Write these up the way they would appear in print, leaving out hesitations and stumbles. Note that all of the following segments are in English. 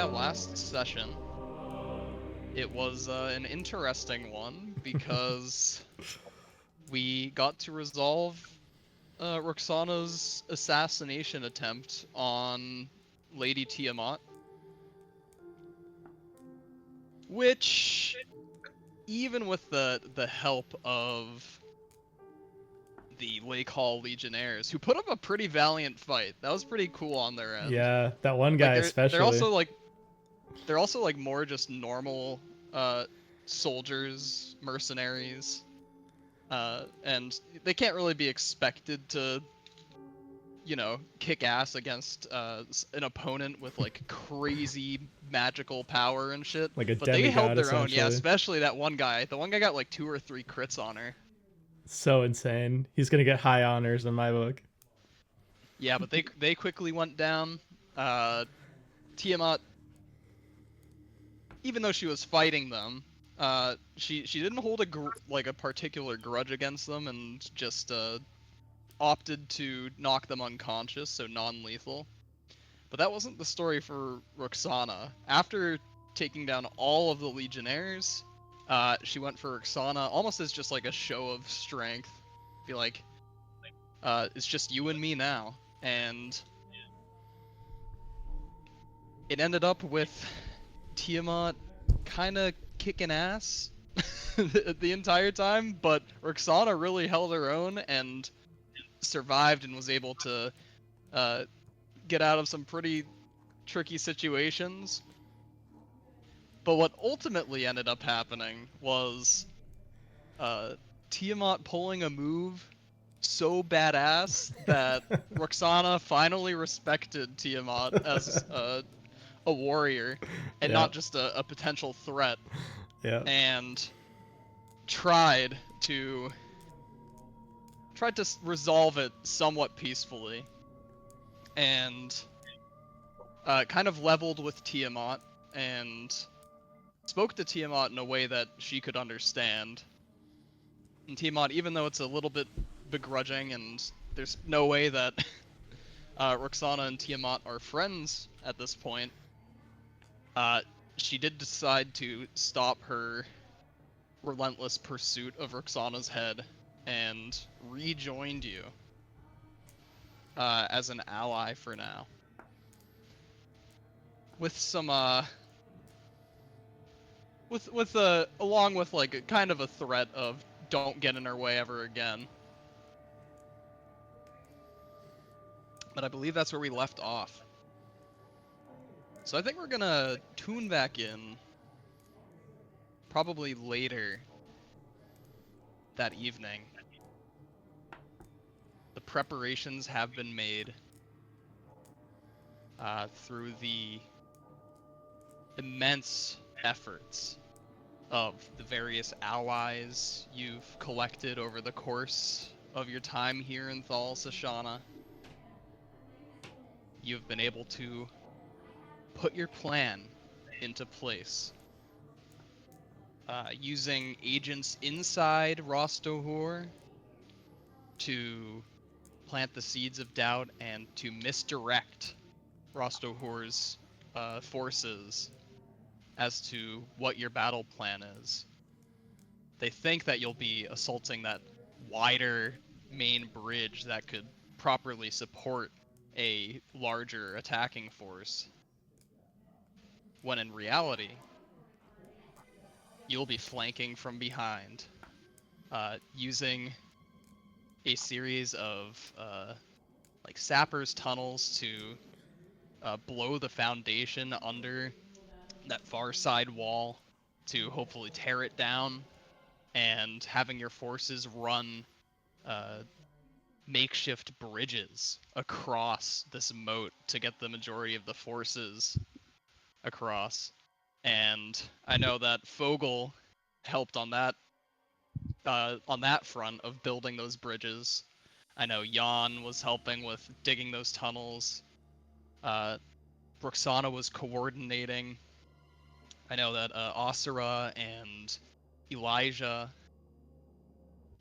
that last session, it was an interesting one because we got to resolve Roxana's assassination attempt on Lady Tiamat, which, even with the help of the Lake Hall Legionnaires, who put up a pretty valiant fight, that was pretty cool on their end. Yeah, that one Like guy they're especially. also like more just normal soldiers, mercenaries, and they can't really be expected to, kick ass against an opponent with like crazy magical power and shit. Like a But they held demigod, their own, yeah. essentially. Especially that one guy. The one guy got like 2 or 3 crits on her. So insane. He's gonna get high honors in my book. Yeah, but they quickly went down. Uh, Tiamat, even though she was fighting them, she didn't hold a particular grudge against them, and just opted to knock them unconscious, so non-lethal. But that wasn't the story for Roxana. After taking down all of the Legionnaires, she went for Roxana almost as just like a show of strength. Be like, it's just you and me now. And it ended up with Tiamat kind of kicking ass the entire time, but Roxana really held her own and survived and was able to uh, get out of some pretty tricky situations. But what ultimately ended up happening was uh, Tiamat pulling a move so badass that Roxana finally respected Tiamat as a warrior and Yeah, not just a potential threat, yeah. and tried to resolve it somewhat peacefully, and kind of leveled with Tiamat and spoke to Tiamat in a way that she could understand. And Tiamat, even though it's a little bit begrudging and there's no way that Roxana and Tiamat are friends at this point, uh, she did decide to stop her relentless pursuit of Roxana's head and rejoined you as an ally for now. With some along with like a kind of a threat of don't get in her way ever again. But I believe that's where we left off. So I think we're gonna tune back in probably later that evening. The preparations have been made through the immense efforts of the various allies you've collected over the course of your time here in Thal Sashana. You've been able to put your plan into place, using agents inside Ras Duhour to plant the seeds of doubt and to misdirect Ras Duhour's forces as to what your battle plan is. They think that you'll be assaulting that wider main bridge that could properly support a larger attacking force, when in reality, you'll be flanking from behind, using a series of like sappers tunnels to blow the foundation under that far side wall to hopefully tear it down, and having your forces run uh, makeshift bridges across this moat to get the majority of the forces across. And I know that Fogel helped on that front of building those bridges. I know Jan was helping with digging those tunnels. Uh, Roxana was coordinating. I know that Asura and Elijah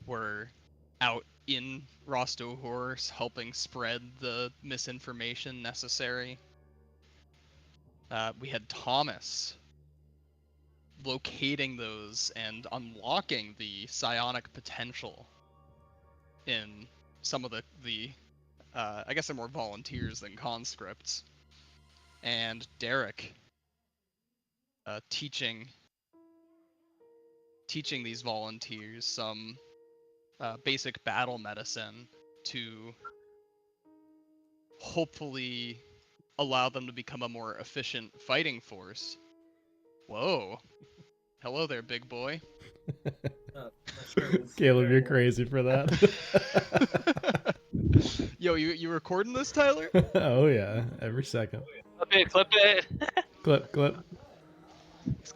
were out in Ras Duhour helping spread the misinformation necessary. We had Thomas locating those and unlocking the psionic potential in some of the I guess they're more volunteers than conscripts. And Derek teaching these volunteers some basic battle medicine to hopefully allow them to become a more efficient fighting force. Whoa. Hello there, big boy. Caleb, you're crazy for that. Yo, you recording this, Tyler? Oh yeah, every second. Clip it. Clip.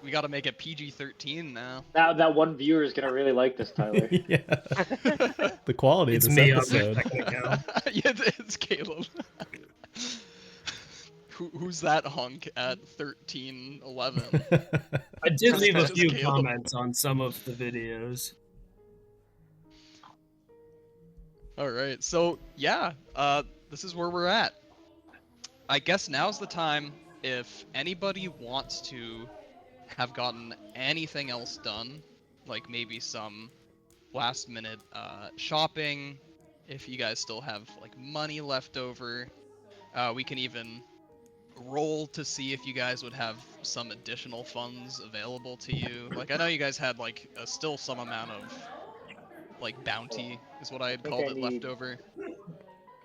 We gotta make it PG-13 now. That one viewer is gonna really like this, Tyler. Yeah. The quality It's of this me on episode. my second account. Yeah, it's Caleb. Who's that hunk at 13:11? I did leave a That's few Caleb. comments on some of the videos. All right, so yeah, this is where we're at. I guess now's the time if anybody wants to have gotten anything else done, like maybe some last minute shopping, if you guys still have like money left over, we can even roll to see if you guys would have some additional funds available to you. Like I know you guys had like still some amount of like bounty is what I had think called I it need- left over.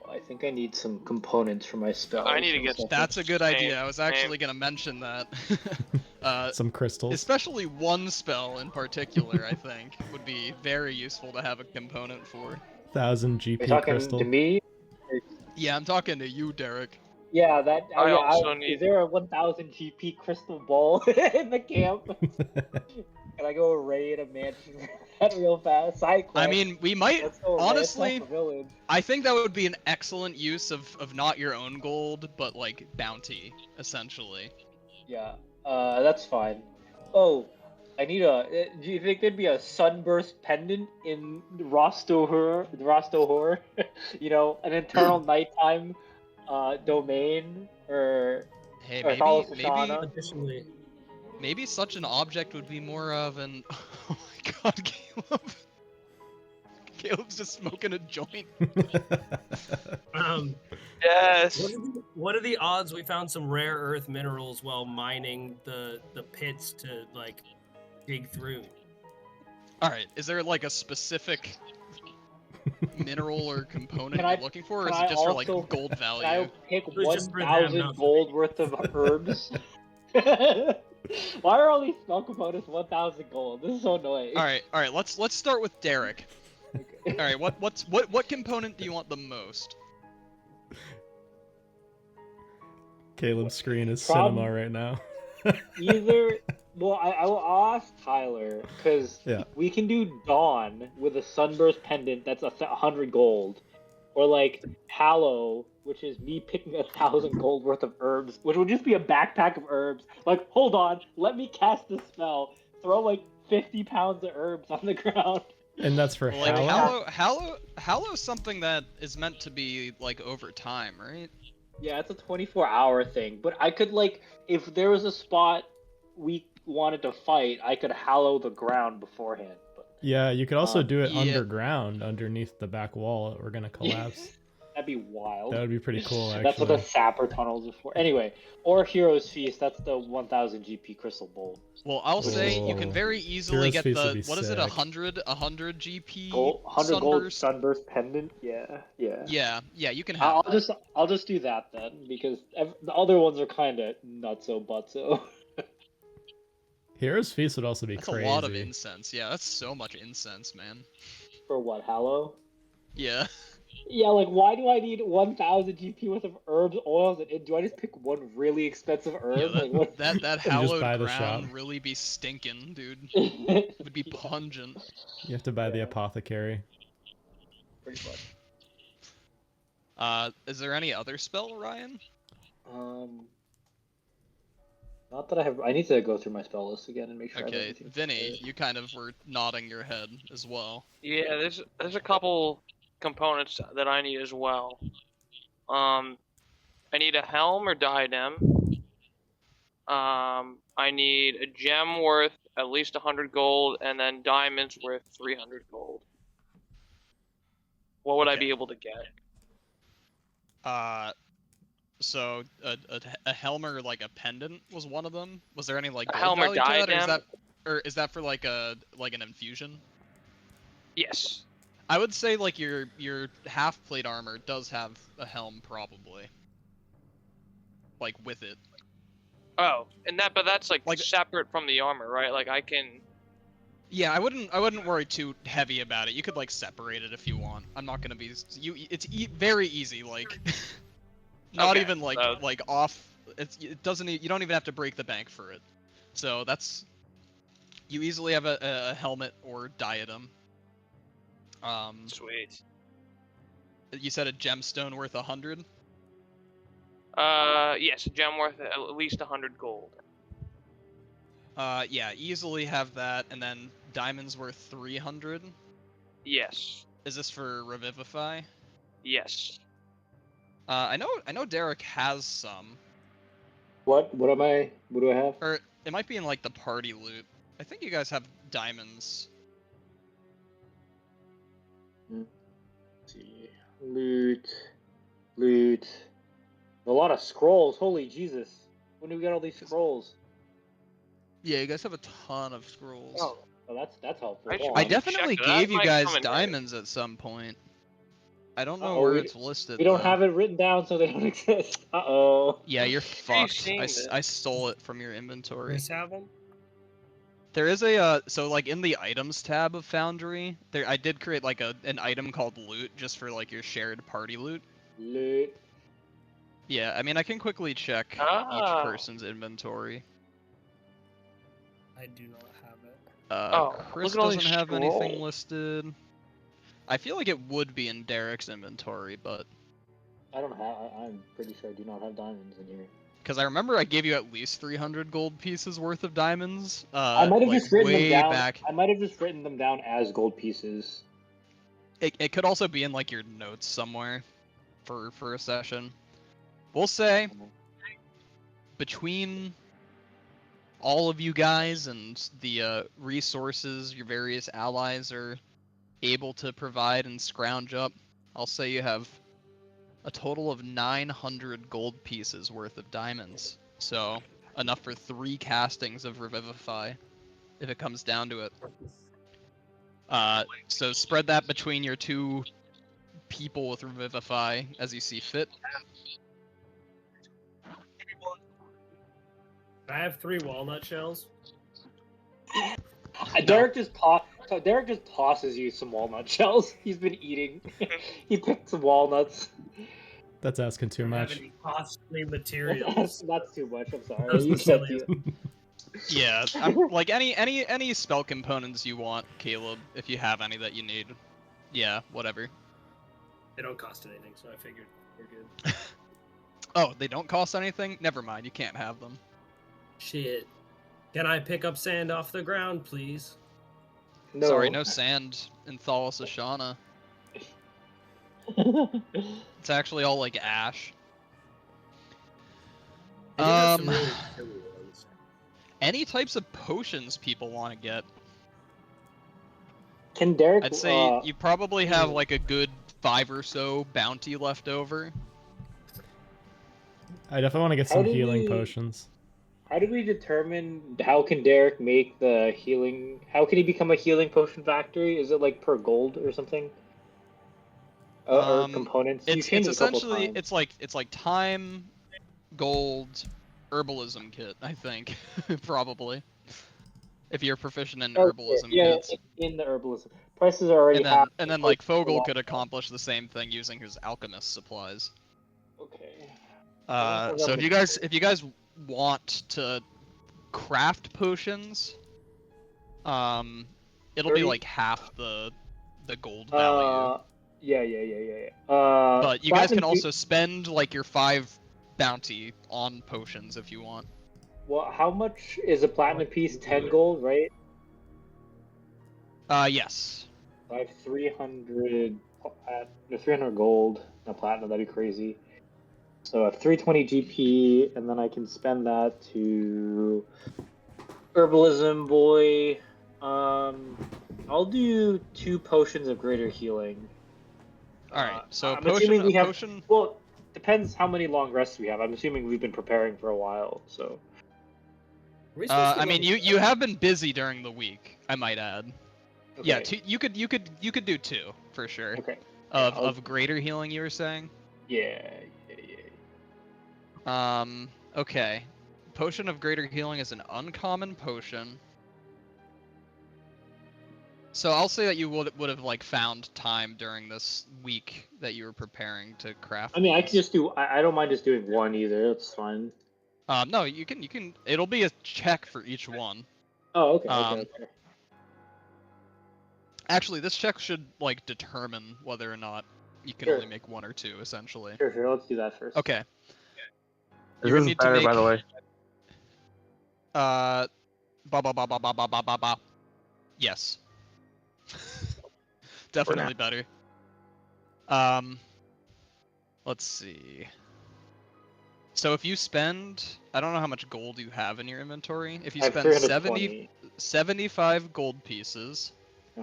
I think I need some components for my spells. I need to get- That's a good idea. Same, I was actually gonna mention that. Some crystals. Especially one spell in particular, I think, would be very useful to have a component for. 1000 You're GP talking crystal. to me? Yeah, I'm talking to you, Derek. Yeah, that. I yeah, also need- Is there a 1000 GP crystal ball in the camp? Can I go raid a mansion that real fast? Side quest. I mean, we might, Let's go honestly, ransack the village. I think that would be an excellent use of not your own gold, but like bounty, essentially. Yeah, that's fine. Oh, I need a. Do you think there'd be a sunburst pendant in Ras Duhour? You know, an eternal nighttime domain, or Hey, or Thal maybe Shoshana? Additionally, maybe such an object would be more of an. Oh my God, Caleb! Caleb's just smoking a joint. Yes. what are the odds we found some rare earth minerals while mining the pits to like dig through? All right, is there like a specific mineral or component Can I- you're looking for, or can is I it just for like also- gold Can I value? pick It was just for them, 1,000 not for gold me. worth of herbs? Why are all these spell components 1,000 gold? This is so annoying. All right. Let's start with Derek. Okay. All right, what component do you want the most? Caleb's screen is Prob- cinema right now. Either, well, I'll ask Tyler, because Yeah. we can do Dawn with a sunburst pendant that's 100 gold, or like Hallow, which is me picking 1,000 gold worth of herbs, which would just be a backpack of herbs. Like, hold on, let me cast this spell. Throw like 50 pounds of herbs on the ground. And that's for Like Hallow? Hallow's something that is meant to be like over time, right? Yeah, it's a 24-hour thing, but I could like, if there was a spot we wanted to fight, I could hallow the ground beforehand. But Yeah, you could also do it yeah. underground, underneath the back wall that we're gonna collapse. that'd be wild. That would be pretty cool, actually. That's what the sapper tunnels are for. Anyway, or Hero's Feast. That's the 1,000 GP crystal bowl. Well, I'll say you can Oh. very easily Hero's get Feast would the be what is it, sick. 100 GP Gold, 100 gold sunburst? sunburst pendant. Yeah. Yeah, you can have. I'll just do that then, because the other ones are kind of not so but so. Hero's Feast would also be That's crazy. a lot of incense. Yeah, that's so much incense, man. For what, Hallow? Yeah. Yeah, like why do I need 1,000 GP worth of herbs, oils, and do I just pick one really expensive herb? Yeah, Like, what? that just hallowed buy the ground shop. really be stinking, dude. It would be pungent. You have to buy the Yeah. apothecary. Pretty much. Is there any other spell, Ryan? Not that I have. I need to go through my spell list again and make sure. I have Okay, everything Vinny, prepared. you kind of were nodding your head as well. Yeah, there's a couple components that I need as well. I need a helm or diadem. I need a gem worth at least 100 gold, and then diamonds worth 300 gold. What would I Okay. be able to get? So a helm or like a pendant was one of them. Was there any like A gold helm or value to that, diadem? or is that for like an infusion? Yes. I would say like your half plate armor does have a helm probably, like with it. Oh, but that's like Like separate from the armor, right? Like I can. yeah, I wouldn't worry too heavy about it. You could like separate it if you want. I'm not gonna be It's very easy. Like not Okay, even like so- off. It doesn't. You don't even have to break the bank for it. So that's you easily have a helmet or diadem. Sweet. You said a gemstone worth 100. Yes, a gem worth at least 100 gold. Yeah, easily have that, and then diamonds worth 300. Yes. Is this for revivify? Yes. I know Derek has some, What do I have? or it might be in like the party loot. I think you guys have diamonds. Let's see. Loot. A lot of scrolls. Holy Jesus. When do we get all these scrolls? Yeah, you guys have a ton of scrolls. Oh, that's helpful. I should I Hold on. definitely check that. gave you Might guys come in handy. diamonds at some point. I don't know Uh-oh, where we it's listed. We don't though. have it written down, so they don't exist. Uh-oh. Yeah, you're Where are you fucked. seeing this? I stole it from your inventory. Chris have them? There is a so like in the items tab of Foundry, there I did create like an item called loot just for like your shared party loot. Loot. Yeah, I mean I can quickly check each Ah. person's inventory. I do not have it. Oh, Chris look at all these doesn't have anything scrolls. listed. I feel like it would be in Derek's inventory, but I don't have. I'm pretty sure I do not have diamonds in here. because I remember I gave you at least 300 gold pieces worth of diamonds. I might have like just written them way down. back. I might have just written them down as gold pieces. It could also be in like your notes somewhere for a session. We'll say between all of you guys and the resources your various allies are able to provide and scrounge up, I'll say you have a total of 900 gold pieces worth of diamonds. So enough for 3 castings of Revivify, if it comes down to it. So spread that between your 2 people with Revivify as you see fit. I have 3 walnut shells. Derek just tosses you some walnut shells. He's been eating. He picked some walnuts. That's asking too I don't have much. any costly materials. That's too much. I'm sorry. That's You the can't silliest. do it. Yeah, I'm, like any spell components you want, Caleb, if you have any that you need. Yeah, whatever. They don't cost anything, so I figured we're good. Oh, they don't cost anything? Never mind, you can't have them. Shit. Can I pick up sand off the ground, please? No. Sorry, no sand in Thalos Ashana. It's actually all like ash. I do have some really silly ones. Any types of potions people want to get. Can Derek? I'd say you probably have like a good 5 or so bounty left over. I definitely want to get How some do healing we- potions. How do we determine how can Derek make the healing? How can he become a healing potion factory? Is it like per gold or something? Or components? You It's changed it a couple essentially times. it's like time, gold, herbalism kit. I think probably. If you're proficient in herbalism yeah, kits. in the herbalism prices are already half. And then like Fogel could accomplish the same thing using his alchemist supplies. Okay. So if you guys want to craft potions, it'll be 30? like half the gold value. Yeah. But you guys can Platinum also spend like your 5 bounty on potions if you want. Well, how much is a platinum piece? 10 gold, right? Yes. I have 300. 300 gold. Not platinum. That'd be crazy. So I have 320 GP, and then I can spend that to Herbalism Boy. I'll do 2 potions of greater healing. All right. So I'm assuming we have. potion. Well, depends how many long rests we have. I'm assuming we've been preparing for a while, so. Are we supposed to I go mean, to- you have been busy during the week. I might add. Okay. Yeah, you could do 2 for sure. Okay. Of greater healing, you were saying. Yeah. Okay. Potion of greater healing is an uncommon potion. So I'll say that you would have like found time during this week that you were preparing to craft. I mean, I can these. just do. I don't mind just doing 1 either. That's fine. No, you can. It'll be a check for each one. Oh, okay. Okay. Actually, this check should like determine whether or not you can Sure. only make 1 or 2, essentially. Sure. Let's do that first. Okay. This You're gonna is need better, to make. by the way. Ba ba ba ba ba ba ba ba ba. Yes. Definitely better. Let's see. So if you spend, I don't know how much gold you have in your inventory. If you I have spend 320. 75 gold pieces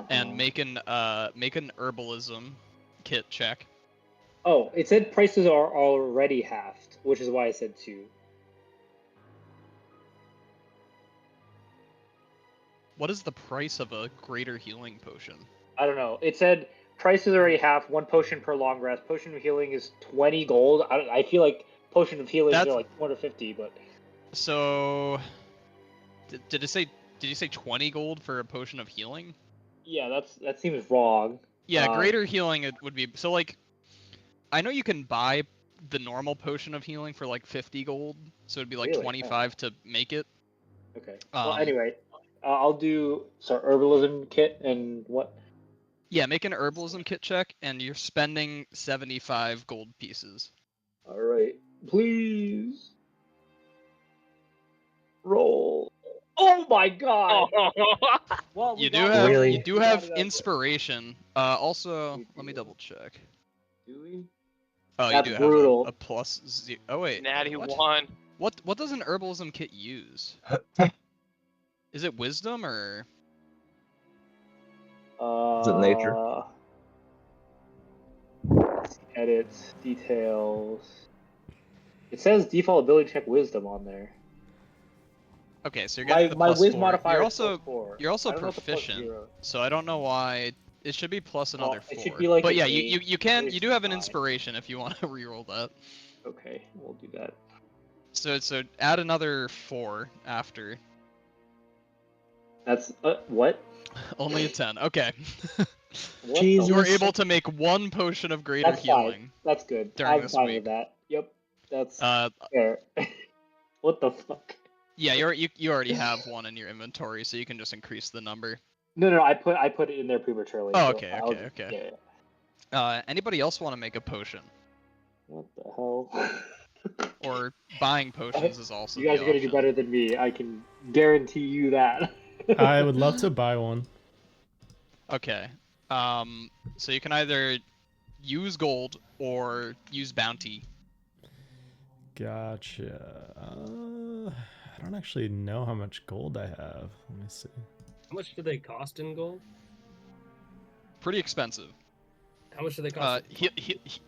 and Uh-huh. make an herbalism kit check. Oh, it said prices are already halved, which is why I said 2. What is the price of a greater healing potion? I don't know. It said prices already halved. 1 potion per long rest. Potion of healing is 20 gold. I feel like potion of healing That's- are like 250, but So, did it say? Did you say 20 gold for a potion of healing? yeah, that seems wrong. Yeah, greater healing it would be so like. I know you can buy the normal potion of healing for like 50 gold, so it'd be like Really? 25 to make it. Okay. Well, anyway, I'll do herbalism kit and what? Yeah, make an herbalism kit check, and you're spending 75 gold pieces. All right, please roll. Oh my god! Well, we You got have Really? you do we got have it up. inspiration. Also, We let me do. double check. Do we? Oh, That's you do brutal. have a plus zero. Oh wait, Natty what? 1. What does an herbalism kit use? Is it wisdom or? Is it nature? Edits, details. It says default ability check wisdom on there. Okay, so you're getting the My plus whiz 4. modifier You're is plus also 4. you're also I don't know if it's plus proficient, 0. so I don't know why it should be plus Well, another 4. it should be like but an yeah, 8. you do have an Fine. inspiration if you want to reroll that. Okay, we'll do that. So add another 4 after. That's what? Only a 10. Okay. What Jesus. You were able to make 1 potion of greater That's fine. healing. That's good. during I'm this fine week. with that. Yep, that's Uh, fair. What the fuck? yeah, you already have 1 in your inventory, so you can just increase the number. No, I put it in there prematurely. Oh, so okay, I'll- okay. Yeah. Anybody else want to make a potion? What the hell? Or buying potions is also You guys the are gonna do option. better than me. I can guarantee you that. I would love to buy one. Okay. So you can either use gold or use bounty. Gotcha. I don't actually know how much gold I have. Let me see. How much do they cost in gold? Pretty expensive. How much do they cost?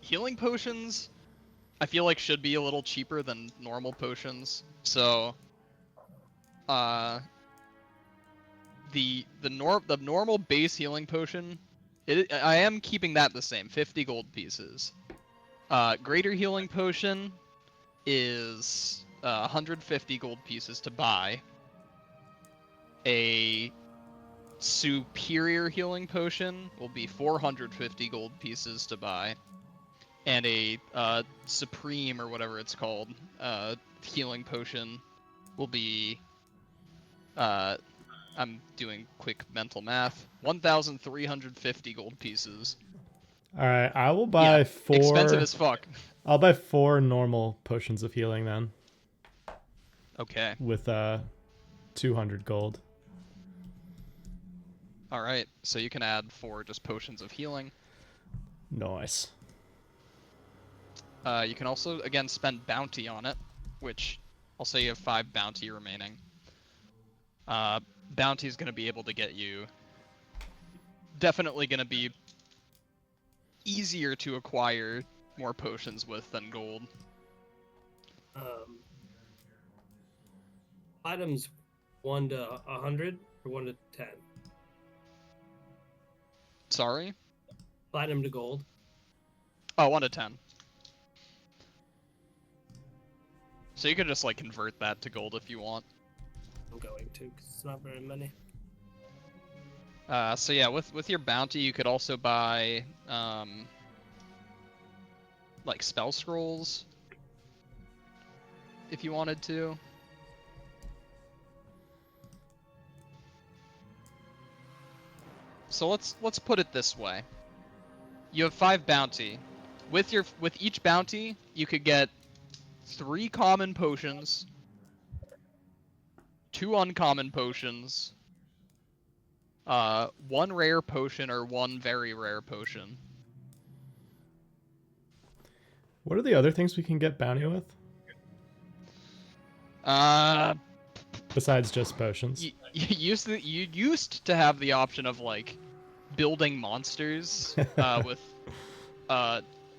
Healing potions, I feel like should be a little cheaper than normal potions. So, the normal base healing potion, I am keeping that the same, 50 gold pieces. Greater healing potion is 150 gold pieces to buy. A superior healing potion will be 450 gold pieces to buy, and a supreme or whatever it's called healing potion will be I'm doing quick mental math, 1,350 gold pieces. All right, I will buy Yeah, 4. expensive as fuck. I'll buy 4 normal potions of healing then, Okay. with 200 gold. All right. So you can add 4 just potions of healing. Nice. You can also, again, spend bounty on it, which I'll say you have 5 bounty remaining. Bounty is going to be able to get you... Definitely going to be easier to acquire more potions with than gold. Items 1 to 100 or 1 to 10? Sorry? Platinum to gold. Oh, 1 to 10. So you could just like convert that to gold if you want. I'm going to, because it's not very many. So yeah, with your bounty, you could also buy like spell scrolls if you wanted to. So let's put it this way. You have 5 bounty. With each bounty, you could get 3 common potions, 2 uncommon potions, 1 rare potion or 1 very rare potion. What are the other things we can get bounty with? Besides just potions. You used to have the option of like building monsters with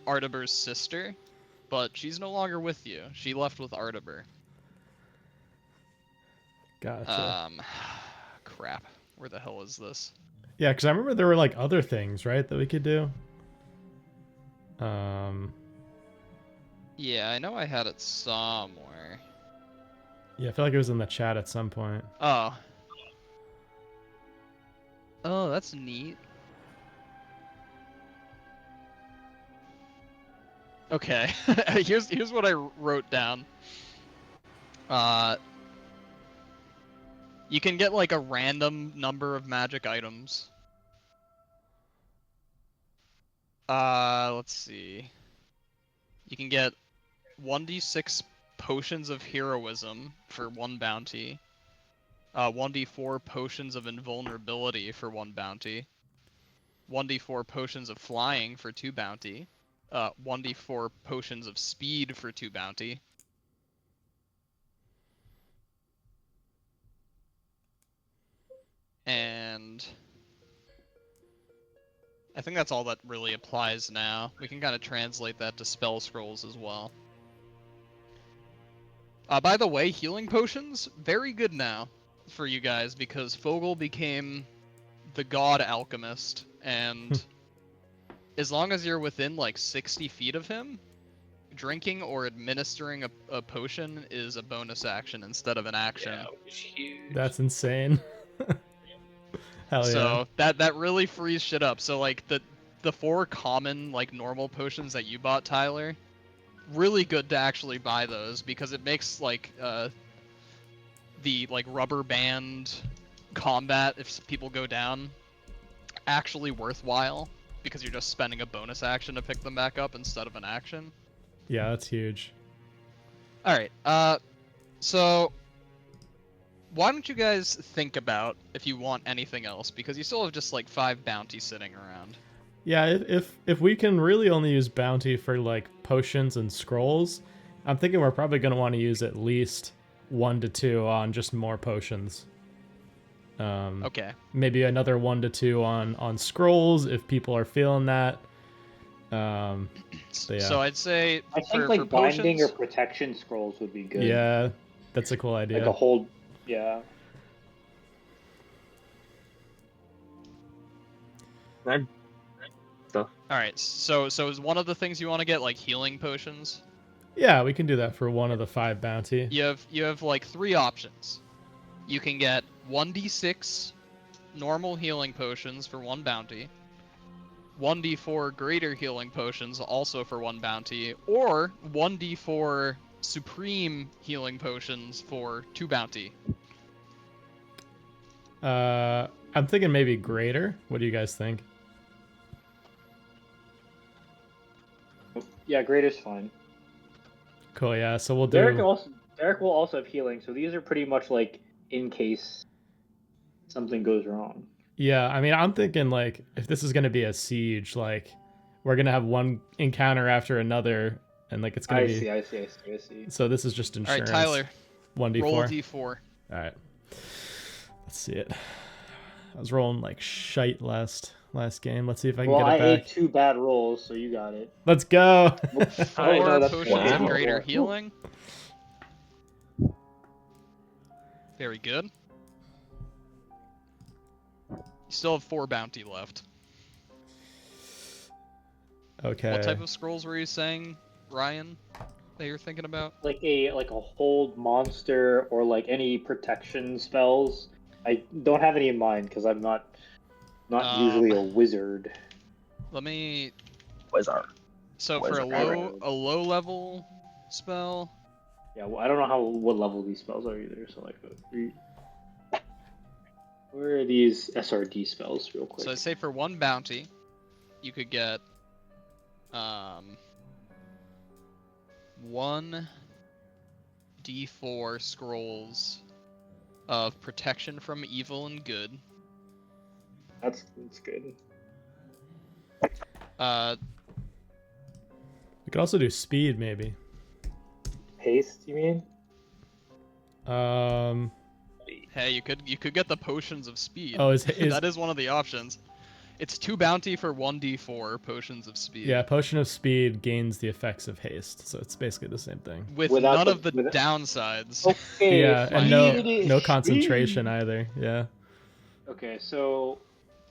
Artiber's sister, but she's no longer with you. She left with Artiber. Gotcha. Crap. Where the hell is this? Yeah, because I remember there were like other things, right, that we could do. Yeah, I know I had it somewhere. Yeah, I feel like it was in the chat at some point. Oh. Oh, that's neat. Okay. here's what I wrote down. You can get like a random number of magic items. Let's see. You can get 1d6 potions of heroism for 1 bounty. 1d4 potions of invulnerability for 1 bounty. 1d4 potions of flying for 2 bounty. 1d4 potions of speed for 2 bounty. And I think that's all that really applies now. We can kind of translate that to spell scrolls as well. By the way, healing potions, very good now for you guys because Fogel became the god alchemist, and as long as you're within like 60 feet of him, drinking or administering a potion is a bonus action instead of an action. Yeah, which is huge. That's insane. Hell yeah. So that really frees shit up. So like the 4 common like normal potions that you bought, Tyler, really good to actually buy those because it makes like the like rubber band combat if people go down actually worthwhile because you're just spending a bonus action to pick them back up instead of an action. Yeah, that's huge. All right. So why don't you guys think about if you want anything else, because you still have just like 5 bounties sitting around. Yeah, if we can really only use bounty for like potions and scrolls, I'm thinking we're probably going to want to use at least 1 to 2 on just more potions. Okay. Maybe another 1 to 2 on scrolls if people are feeling that. But yeah. So I'd say I think like binding or protection scrolls would be good. Yeah, that's a cool idea. Like a whole, yeah. Stuff. All right. So is one of the things you want to get like healing potions? Yeah, we can do that for 1 of the 5 bounty. You have like 3 options. You can get 1d6 normal healing potions for 1 bounty. 1d4 greater healing potions also for 1 bounty, or 1d4 supreme healing potions for 2 bounty. I'm thinking maybe greater. What do you guys think? Yeah, great is fine. Cool, yeah. So we'll do. Derek will also have healing, so these are pretty much like in case something goes wrong. Yeah, I mean, I'm thinking like if this is gonna be a siege, like we're gonna have one encounter after another and like it's gonna I be. see, I see, I see, I see. So this is just All insurance. right, Tyler, 1d4. roll a d4. All right. Let's see it. I was rolling like shite last game. Let's see if I can Well, get I it back. ate 2 bad rolls, so you got it. Let's go. Oh, Four no, that's potions of wow. greater 4. healing. Very good. You still have 4 bounty left. Okay. What type of scrolls were you saying, Ryan, that you're thinking about? Like a hold monster or like any protection spells. I don't have any in mind because I'm not usually a wizard. Let me. Wizard. So What for is a low level spell, Yeah, well, I don't know what level these spells are either. So like, where are these SRD spells, real quick? so I'd say for 1 bounty, you could get 1 d4 scrolls of protection from evil and good. That's good. We could also do speed, maybe. Haste, you mean? Hey, you could get the potions of speed. Oh, is that is one of the options. It's 2 bounty for 1 d4 potions of speed. yeah, potion of speed gains the effects of haste, so it's basically the same thing. With Without none the- of the with- downsides. Okay. Yeah, and speed, no concentration speed. either. Yeah, Okay, so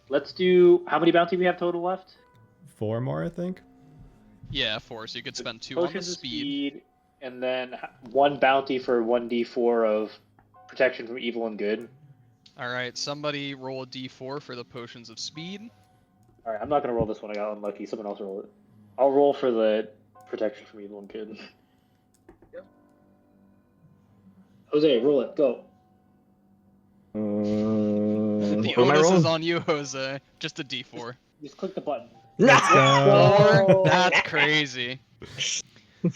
let's do. How many bounty we have total left? 4 more, I think. Yeah, 4. So you could spend 2 on the Potions of speed. and then 1 bounty for 1d4 of protection from evil and good. All right, somebody roll a d4 for the potions of speed. All right, I'm not gonna roll this one. I got unlucky. Someone else roll it. I'll roll for the protection from evil and good. Yep. Jose, roll it. Go. The What am I onus is rolling? on you, Jose. Just a d4. Just click the button. Let's go. 4? That's crazy. All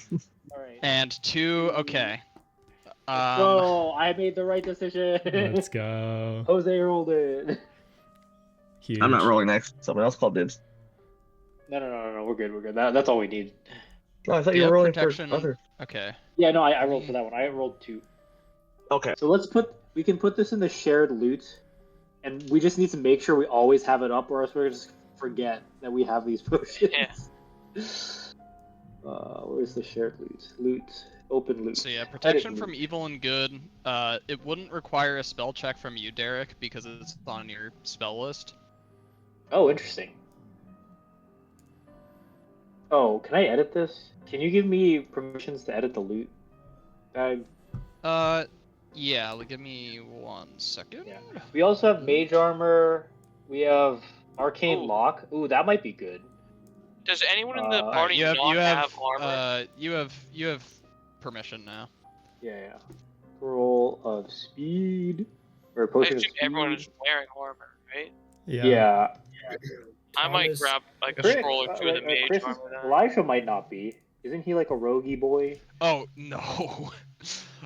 right. And 2, okay. So I made the right decision. Let's go. Jose rolled it. Huge. I'm not rolling next. Someone else called dibs. No. We're good. That's all we need. No, I thought Do you you were have rolling protection? for other. Okay. Yeah, no, I rolled for that one. I rolled 2. Okay. So we can put this in the shared loot, and we just need to make sure we always have it up, or else we're just forget that we have these potions. Yeah. Where's the shared loot? Open loot. So yeah, Edit protection loot. from evil and good. It wouldn't require a spell check from you, Derek, because it's on your spell list. Oh, interesting. Oh, can I edit this? Can you give me permissions to edit the loot bag? Yeah. Give me 1 second. Yeah. We also have mage armor. We have arcane Ooh. lock. Ooh, that might be good. Does anyone in the Alright, party You have not have armor? you have permission now. Yeah. Roll of speed or I potion of assume speed. everyone is wearing armor, right? Yeah. I might Thomas- grab like a Chris, scroll or 2 of the mage Chris armor. Then. Elijah might not be. Isn't he like a roguey boy? Oh no.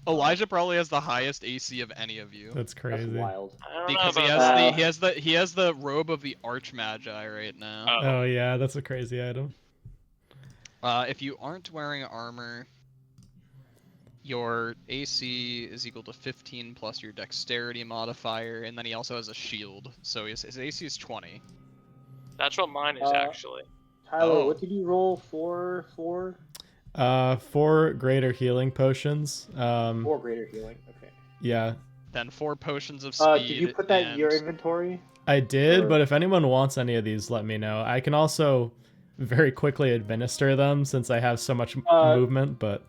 Elijah probably has the highest AC of any of you. That's That's crazy. wild. I don't Because know he about has that. he has the robe of the Archmagi right now. Oh yeah, that's a crazy item. If you aren't wearing armor, your AC is equal to 15 plus your dexterity modifier, and then he also has a shield, so his AC is 20. That's what mine is actually. Tyler, Oh. what did you roll for? 4 greater healing potions. 4 greater healing. Okay. Yeah, Then 4 potions of speed. Did you put that in and... your inventory? I did, Or- but if anyone wants any of these, let me know. I can also very quickly administer them since I have so much movement, but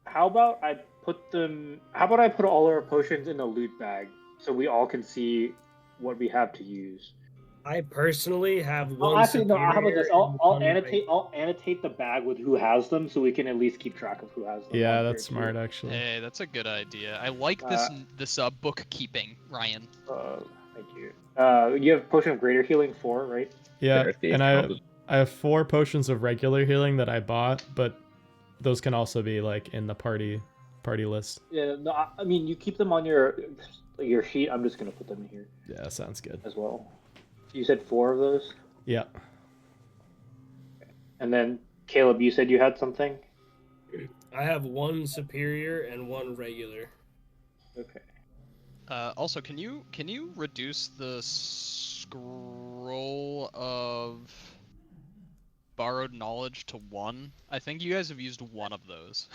How about I put all our potions in a loot bag so we all can see what we have to use? I personally have Oh, one. actually, no. How about this? I'll superior annotate the bag with who has them, so we can at least keep track of who has them. yeah, on that's here, smart too. actually. Hey, that's a good idea. I like this bookkeeping, Ryan. Thank you. You have potion of greater healing 4, right? Yeah, There, Steve. and I have 4 potions of regular healing that I bought, but those can also be like in the party list. Yeah. No, I mean you keep them on your sheet. I'm just gonna put them in here Yeah, sounds good. as well. You said 4 of those, Yeah. and then Caleb, you said you had something. I have one superior and one regular. Okay. Also, can you reduce the scroll of borrowed knowledge to 1? I think you guys have used one of those.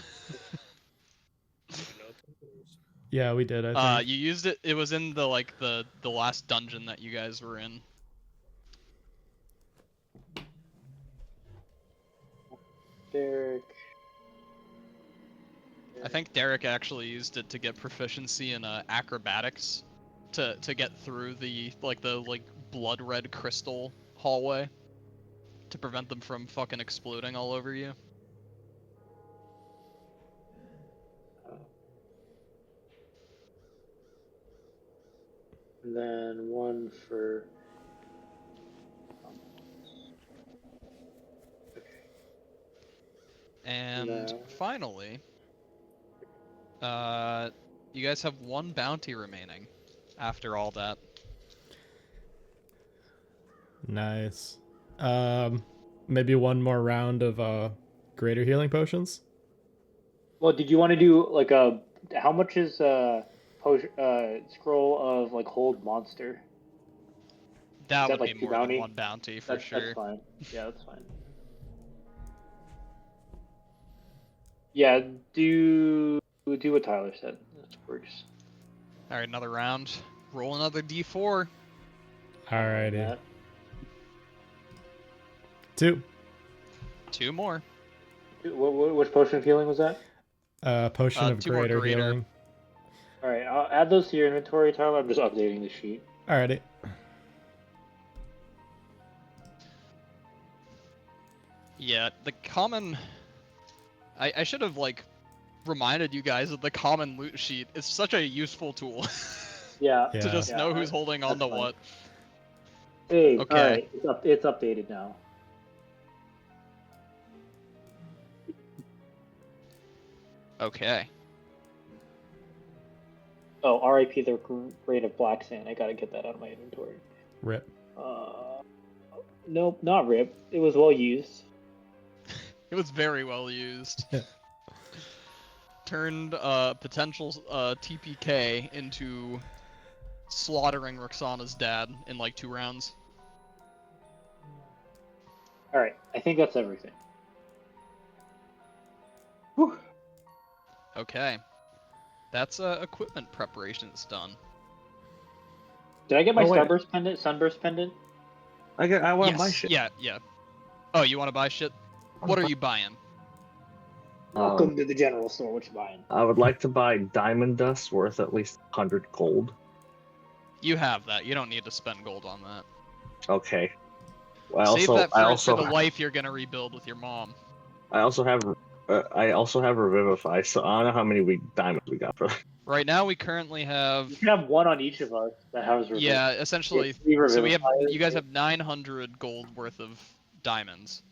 Yeah, we did. I think. You used it. It was in the the last dungeon that you guys were in. Derek. I think Derek actually used it to get proficiency in acrobatics, to get through the blood red crystal hallway, to prevent them from fucking exploding all over you. And then one for. And No. finally, you guys have one bounty remaining after all that. Nice. Maybe one more round of greater healing potions. Well, did you want to do like a? How much is scroll of like hold monster? That Is that would like be 2 more than bounty? one bounty for sure. That's fine. Yeah, that's fine. Yeah, do what Tyler said. That works. All right, another round. Roll another d4. Alrighty. That. 2. 2 more. Which potion of healing was that? Potion of 2 more greater greater. healing. All right, I'll add those to your inventory, Tyler. I'm just updating the sheet. Alrighty. Yeah, the common. I should have reminded you guys that the common loot sheet is such a useful tool. Yeah. To just Yeah, know who's holding on to that's fine. what. Hey, Okay. all right, it's updated now. Okay. Oh, R.I.P. the Rain of Black Sand. I gotta get that out of my inventory. Rip. Nope, not rip. It was well used. It was very well used. Turned potential TPK into slaughtering Roxana's dad in 2 rounds. All right, I think that's everything. Whew. Okay. That's equipment preparations done. Did I get my Oh, wait. Starburst pendant? Sunburst pendant? I want to Yes. buy shit. Yeah. Oh, you want to buy shit? What are you buying? Welcome to the general store. What you buying? I would like to buy diamond dust worth at least 100 gold. You have that. You don't need to spend gold on that. Okay. Save that I for also the life you're gonna rebuild with your mom. I also have Revivify, so I don't know how many diamonds we got for that. Right now, we currently have. You can have one on each of us that has Revivify. Yeah, essentially. Yeah, So you Revivifiers. guys have 900 gold worth of diamonds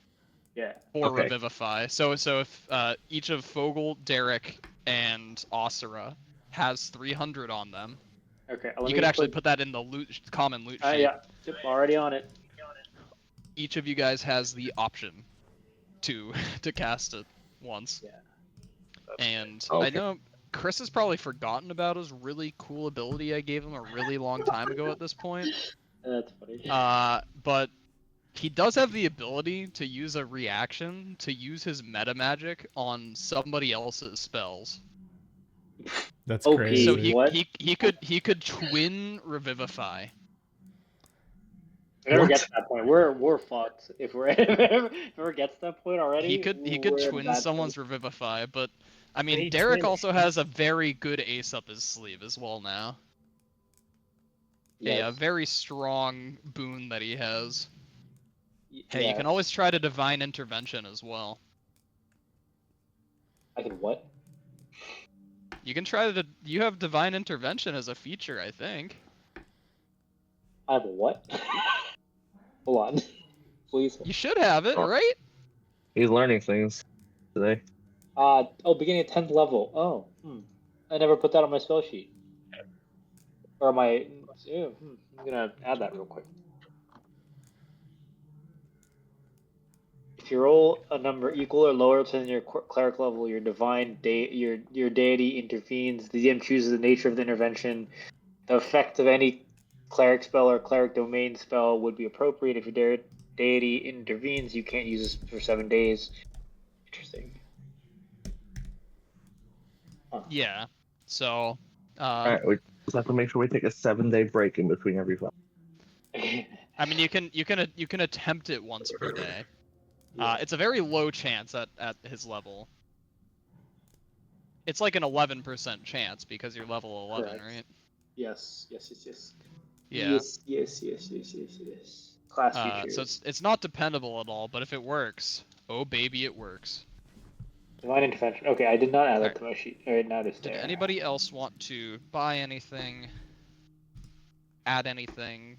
Yeah. for Okay. Revivify. So if each of Fogel, Derek, and Osira has 300 on them, Okay. you could actually put that in the common loot sheet. Yeah. Yep, already on it. Each of you guys has the option to cast it once. Yeah. And Okay. I know Chris has probably forgotten about his really cool ability I gave him a really long time ago at this point. That's funny. But he does have the ability to use a reaction to use his meta magic on somebody else's spells. That's OP. crazy. So What? he could twin Revivify. If it ever What? gets to that point, we're fucked. If it ever gets to that point already, He could we're in a twin bad someone's place. Revivify, but I Can he mean Derek twin- also has a very good ace up his sleeve as well now. A Yes. very strong boon that he has. Hey, you Yeah. can always try to divine intervention as well. I can what? You can try to. You have divine intervention as a feature, I think. I have a what? Hold on. Please. You should have it, Oh. right? He's learning things today. Beginning at 10th level. Oh. I never put that on my spell sheet. Or my. I'm gonna add that real quick. If you roll a number equal or lower than your cleric level, your your deity intervenes. The DM chooses the nature of the intervention. The effect of any cleric spell or cleric domain spell would be appropriate. If your deity intervenes, you can't use this for 7 days. Interesting. Huh. Yeah. So, All right, we just have to make sure we take a 7-day break in between every fight. I mean, you can attempt it once per day. Yeah. It's a very low chance at his level. It's like an 11% chance because you're level 11, Correct. right? Yes. Yes. Yes. Yes. Yeah. Yes. Yes. Yes. Yes. Yes. Yes. Class features. So it's not dependable at all, but if it works, oh baby, it works. Divine intervention. Okay, I did not add that Alright. to my sheet. Alright, now it's Did there. anybody else want to buy anything? Add anything?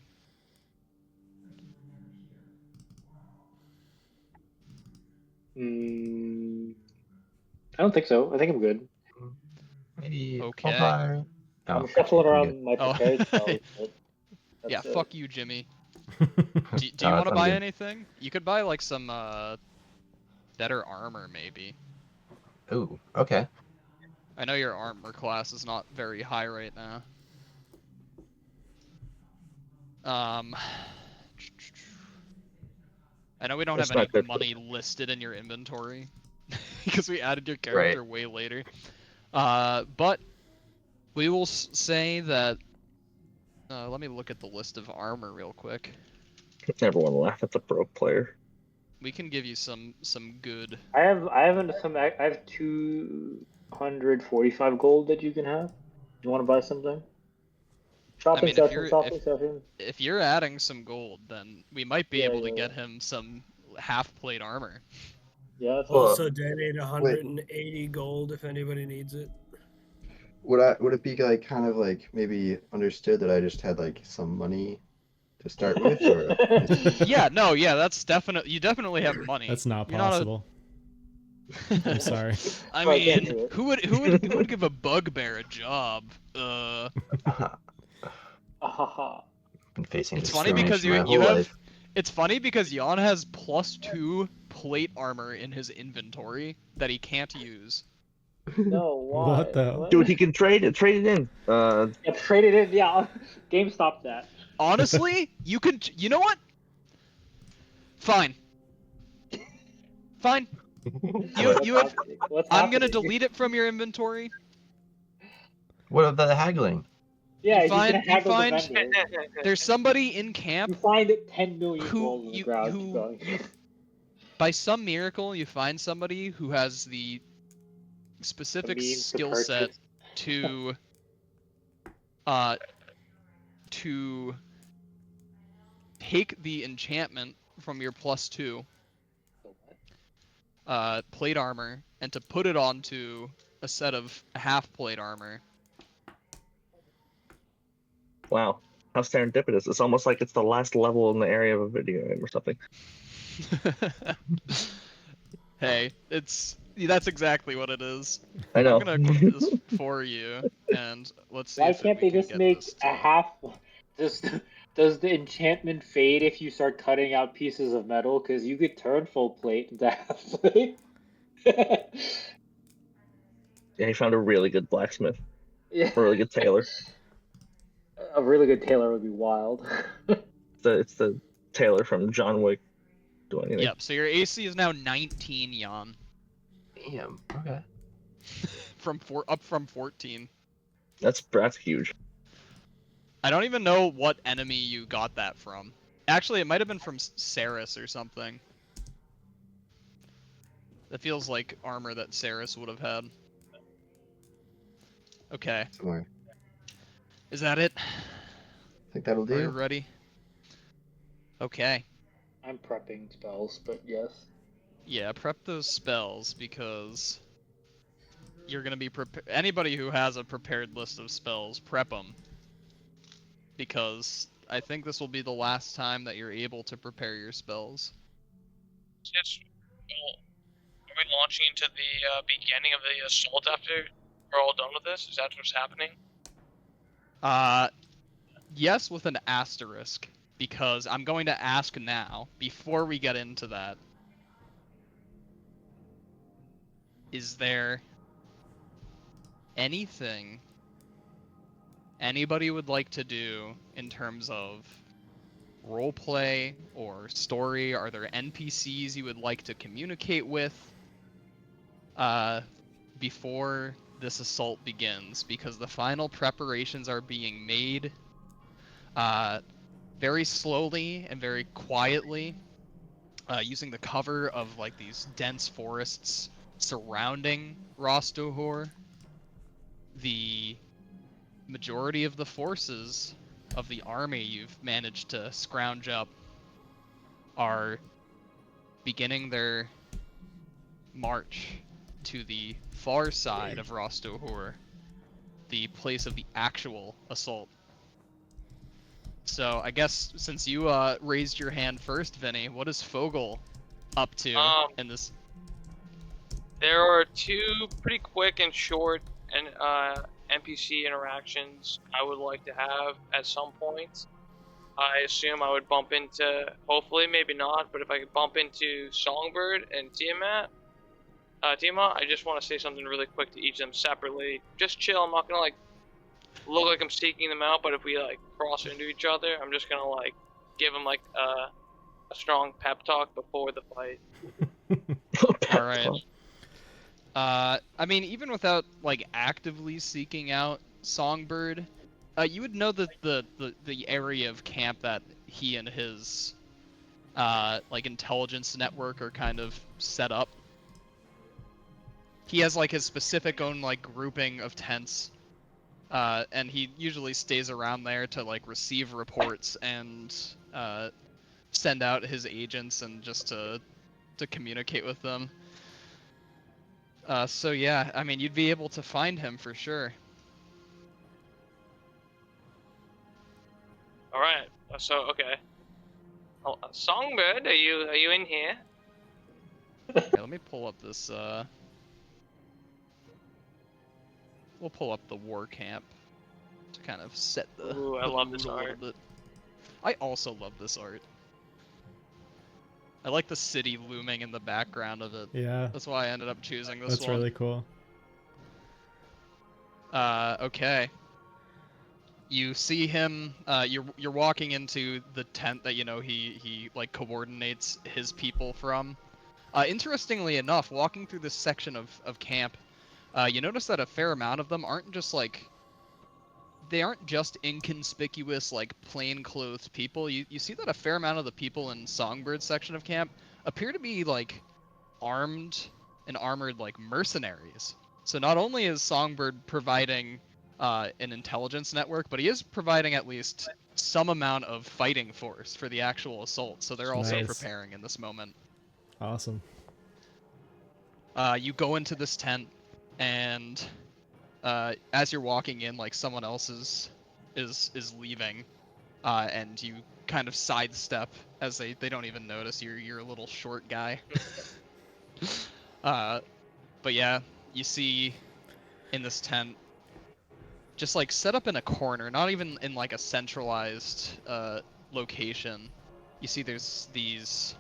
I don't think so. I think I'm good. Maybe Okay. I'll buy. Oh, I'm shuffling actually, I'm around my prepared spells, but Yeah, that's it. fuck you, Jimmy. Do No, you want to I'm buy good. anything? You could buy like some better armor maybe. Ooh, okay. I know your armor class is not very high right now. I know we don't It's have any not good for- money listed in your inventory because we added your Right. character way later. But we will say that. Let me look at the list of armor real quick. Everyone laugh at the pro player. We can give you some good. I have 245 gold that you can have. You want to buy something? Shopping mean, if session, you're- shopping session. If you're adding some gold, then we might be Yeah, able to yeah, get him some half plate armor. Yeah, that's Well, Also donate 180 gold if anybody needs it. would it be like kind of like maybe understood that I just had like some money to start with, or Yeah, no, yeah, that's definitely you definitely have money. That's not You're not a- possible. I'm sorry. I Oh, I can't mean, do it. who would give a bugbear a job? Ahaha. been facing It's funny because discrimination my you whole have. life. It's funny because Jan has +2 plate armor in his inventory that he can't use. No, why? What the- Dude, he can trade it in. Yeah, trade it in. Yeah, GameStop that. Honestly, you can. You know what? Fine. Fine. You have. What's I'm gonna happening? delete it from your inventory. What about the haggling? Yeah, You he's find- gonna you handle the find- vendor. There's somebody in You camp find 10 million who gold in the ground. Keep going. by some miracle, you find somebody who has the specific means to skill set purchase. to to take the enchantment from your +2 plate armor and to put it onto a set of half plate armor. Wow, how serendipitous! It's almost like it's the last level in the area of a video game or something. Hey, that's exactly what it is. I know. I'm gonna equip this for you, and let's see Why if can't we they can just get make this a to- half? Does the enchantment fade if you start cutting out pieces of metal? Because you could turn full plate into half plate. Yeah, he found a really good blacksmith, Yeah. a really good tailor. A really good tailor would be wild. It's the tailor from John Wick. Do anything. Yep. So your AC is now 19, Jan, Damn. Okay. up from 14. That's huge. I don't even know what enemy you got that from. Actually, it might have been from Saris or something. That feels like armor that Saris would have had. Okay. Somewhere. Is that it? I think that'll Are you do. ready? Okay. I'm prepping spells, but yes. Yeah, prep those spells because you're gonna be anybody who has a prepared list of spells, prep them. Because I think this will be the last time that you're able to prepare your spells. Yes. Well, are we launching into the beginning of the assault after we're all done with this? Is that what's happening? Yes, with an asterisk, because I'm going to ask now, before we get into that, is there anything anybody would like to do in terms of roleplay or story? Are there NPCs you would like to communicate with before this assault begins? Because the final preparations are being made very slowly and very quietly, using the cover of like these dense forests surrounding Ras Duhour. The majority of the forces of the army you've managed to scrounge up are beginning their march to the far side of Ras Duhour, the place of the actual assault. So I guess since you raised your hand first, Vinny, what is Fogel up to in this? There are two pretty quick and short and NPC interactions I would like to have at some point. I assume I would bump into, hopefully, maybe not, but if I could bump into Songbird and Tiamat, I just want to say something really quick to each of them separately. Just chill. I'm not gonna like look like I'm seeking them out, but if we like cross into each other, I'm just gonna like give them like a strong pep talk before the fight. All right. I mean, even without like actively seeking out Songbird, you would know that the area of camp that he and his like intelligence network are kind of set up. He has like his specific own like grouping of tents, and he usually stays around there to like receive reports and send out his agents and just to communicate with them. So yeah, I mean, you'd be able to find him for sure. All right. So okay. Oh, Songbird, are you in here? Okay, let me pull up this. We'll pull up the war camp to kind of set the. Ooh, I the love mood this a little art. bit. I also love this art. I like the city looming in the background of it. Yeah, That's why I ended up choosing this that's one. really cool. Okay. You see him. You're walking into the tent that he like coordinates his people from. Interestingly enough, walking through this section of camp, you notice that a fair amount of them aren't just like. They aren't just inconspicuous, like plain-clothed people. You see that a fair amount of the people in Songbird's section of camp appear to be like armed and armored like mercenaries. So not only is Songbird providing an intelligence network, but he is providing at least some amount of fighting force for the actual assault. So they're also Nice. preparing in this moment. Awesome. You go into this tent, and as you're walking in, like someone else is leaving, and you kind of sidestep as they don't even notice you're a little short guy. But yeah, you see in this tent, just like set up in a corner, not even in like a centralized location. You see there's these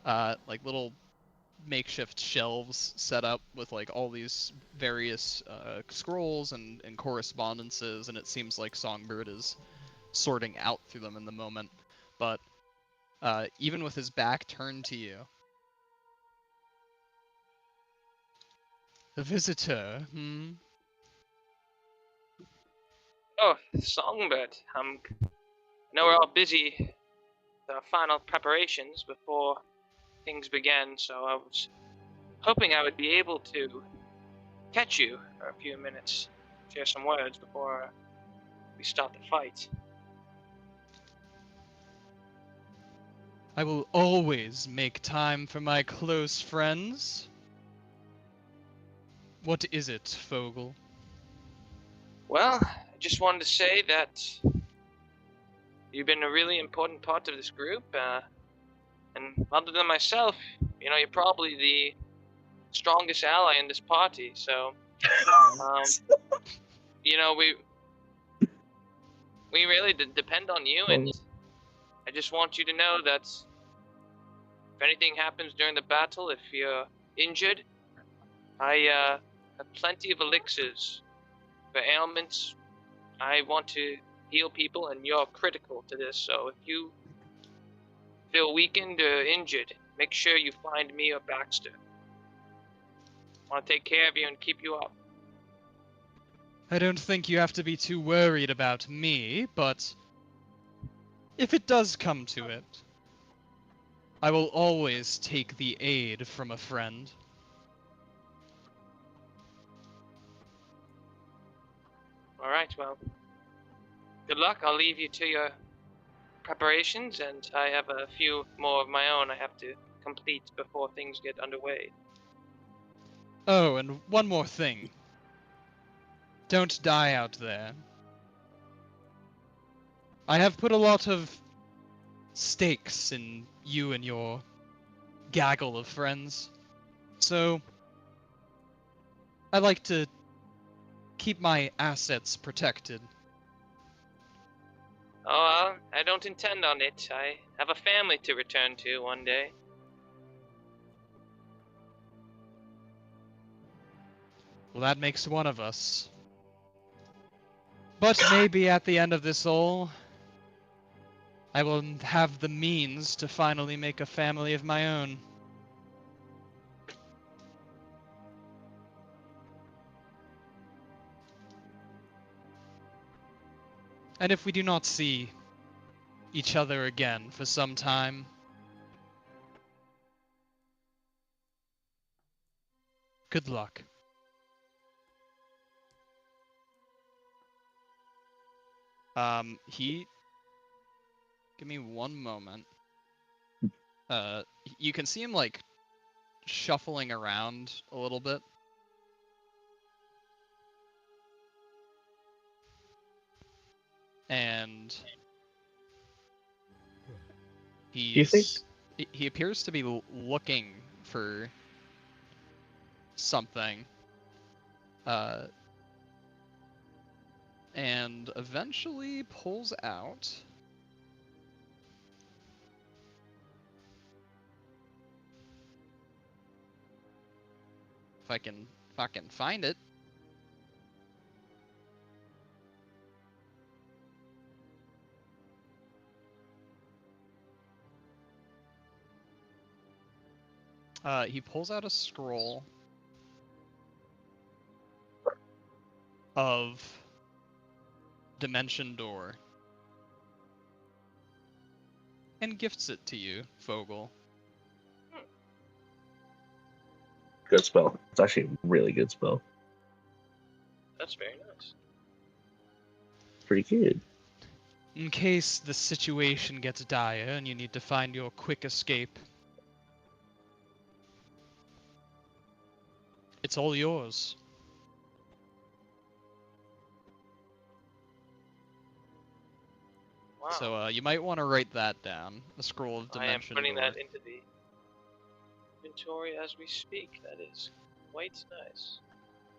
like little makeshift shelves set up with like all these various scrolls and correspondences, and it seems like Songbird is sorting out through them in the moment. But even with his back turned to you, a visitor, Oh, Songbird. I know we're all busy with our final preparations before things began, so I was hoping I would be able to catch you for a few minutes, share some words before we start the fight. I will always make time for my close friends. What is it, Fogel? Well, I just wanted to say that you've been a really important part of this group, and other than myself, you're probably the strongest ally in this party, so, we really depend on you, and I just want you to know that if anything happens during the battle, if you're injured, I have plenty of elixirs for ailments. I want to heal people, and you're critical to this. So if you feel weakened or injured, make sure you find me or Baxter. I want to take care of you and keep you up. I don't think you have to be too worried about me, but if it does come to it, I will always take the aid from a friend. All right, well, good luck. I'll leave you to your preparations, and I have a few more of my own I have to complete before things get underway. Oh, and one more thing. Don't die out there. I have put a lot of stakes in you and your gaggle of friends, so I like to keep my assets protected. Oh, I don't intend on it. I have a family to return to one day. Well, that makes one of us. But maybe at the end of this all, I will have the means to finally make a family of my own. And if we do not see each other again for some time, good luck. He... Give me one moment. You can see him, like, shuffling around a little bit. And... you think- He appears to be looking for something. And eventually pulls out... If I can find it. He pulls out a scroll of Dimension Door and gifts it to you, Fogel. Good spell. It's actually a really good spell. That's very nice. Pretty good. In case the situation gets dire and you need to find your quick escape, it's all yours. Wow. So you might want to write that down. The scroll of I am Dimension putting Door. that into the inventory as we speak. That is quite nice.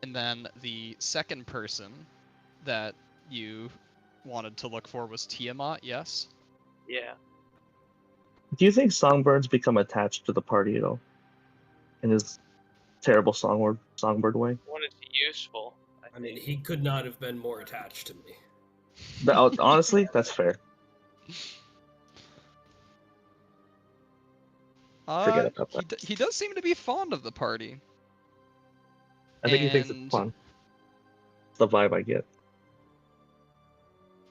And then the second person that you wanted to look for was Tiamat, yes? Yeah. Do you think songbirds become attached to the party at all? In his terrible songbird way? When it's useful. I mean, he could not have been more attached to me. Honestly, that's fair. Forget about that. He does seem to be fond of the party. I think he thinks it's And fun. It's the vibe I get.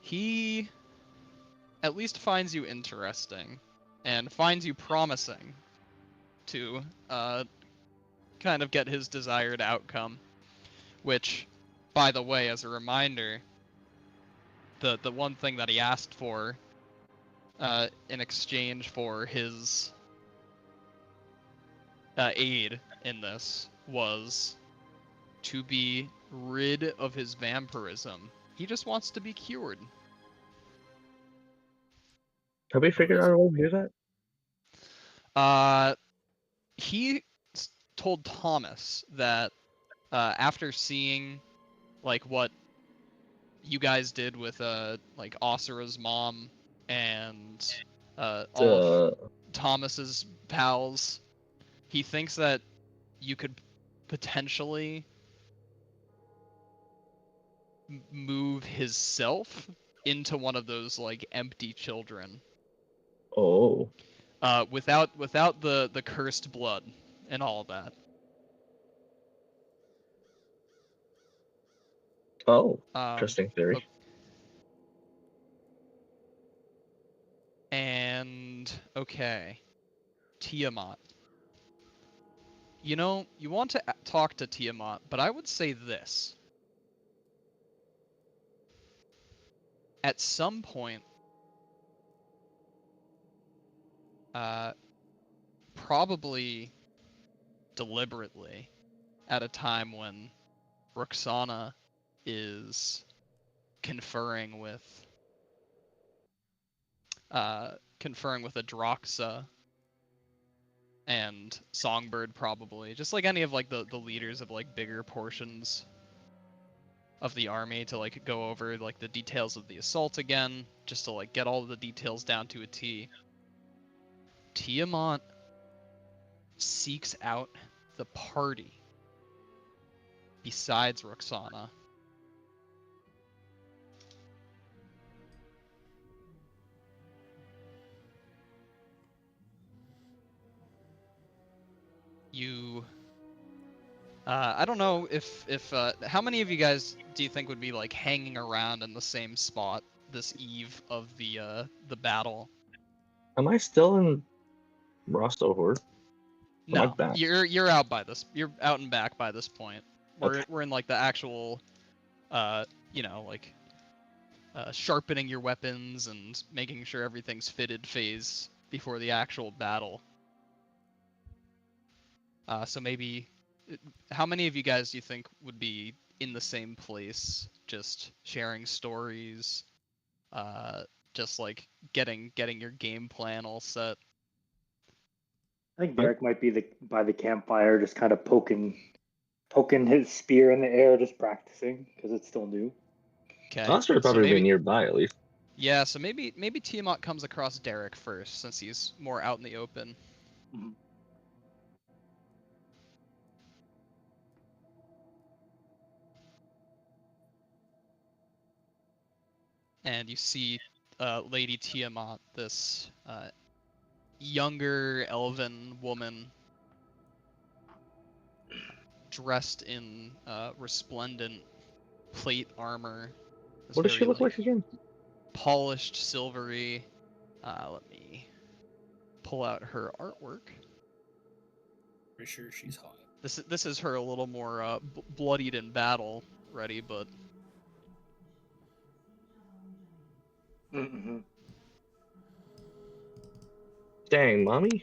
he at least finds you interesting and finds you promising to kind of get his desired outcome, which, by the way, as a reminder, the one thing that he asked for in exchange for his aid in this was to be rid of his vampirism. He just wants to be cured. Have we figured out a way to do that? He told Thomas that after seeing like what you guys did with like Osira's mom and all of Thomas's pals, he thinks that you could potentially move his self into one of those like empty children, Oh. without the cursed blood and all of that. Oh. Um, Interesting theory. and okay, Tiamat. You know, you want to talk to Tiamat, but I would say this. At some point, probably deliberately, at a time when Roxana is conferring with Adroxa and Songbird, probably just like any of like the leaders of like bigger portions of the army, to like go over like the details of the assault again, just to like get all of the details down to a T. Tiamat seeks out the party besides Roxana. You I don't know if how many of you guys do you think would be like hanging around in the same spot this eve of the battle? Am I still in Ras Duhour? Am I No, back? you're out by this. You're out and back by this point. We're Okay. we're in like the actual, like sharpening your weapons and making sure everything's fitted phase before the actual battle. So maybe, how many of you guys do you think would be in the same place, just sharing stories, just like getting your game plan all set? I think Derek might be by the campfire, just kind of poking his spear in the air, just practicing because it's still new. Okay, Oscar would so probably be maybe, nearby at least. yeah, so maybe Tiamat comes across Derek first, since he's more out in the open. Mhm. And you see Lady Tiamat, this younger elven woman, dressed in resplendent plate armor. This What does she very look like like again? polished silvery. Let me pull out her artwork. Pretty sure she's hot. This is her a little more bloodied in battle ready, but Mm-hmm. Dang, mommy.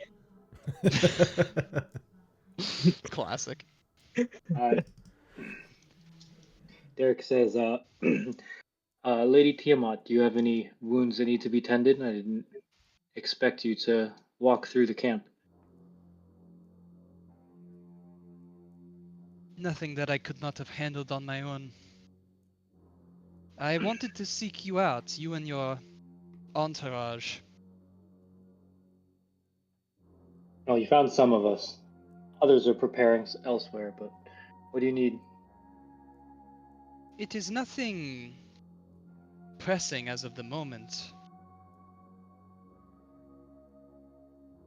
classic. Derek says, Lady Tiamat, do you have any wounds that need to be tended? I didn't expect you to walk through the camp. Nothing that I could not have handled on my own. I wanted to seek you out, you and your entourage. Oh, you found some of us. Others are preparing elsewhere, but what do you need? It is nothing pressing as of the moment.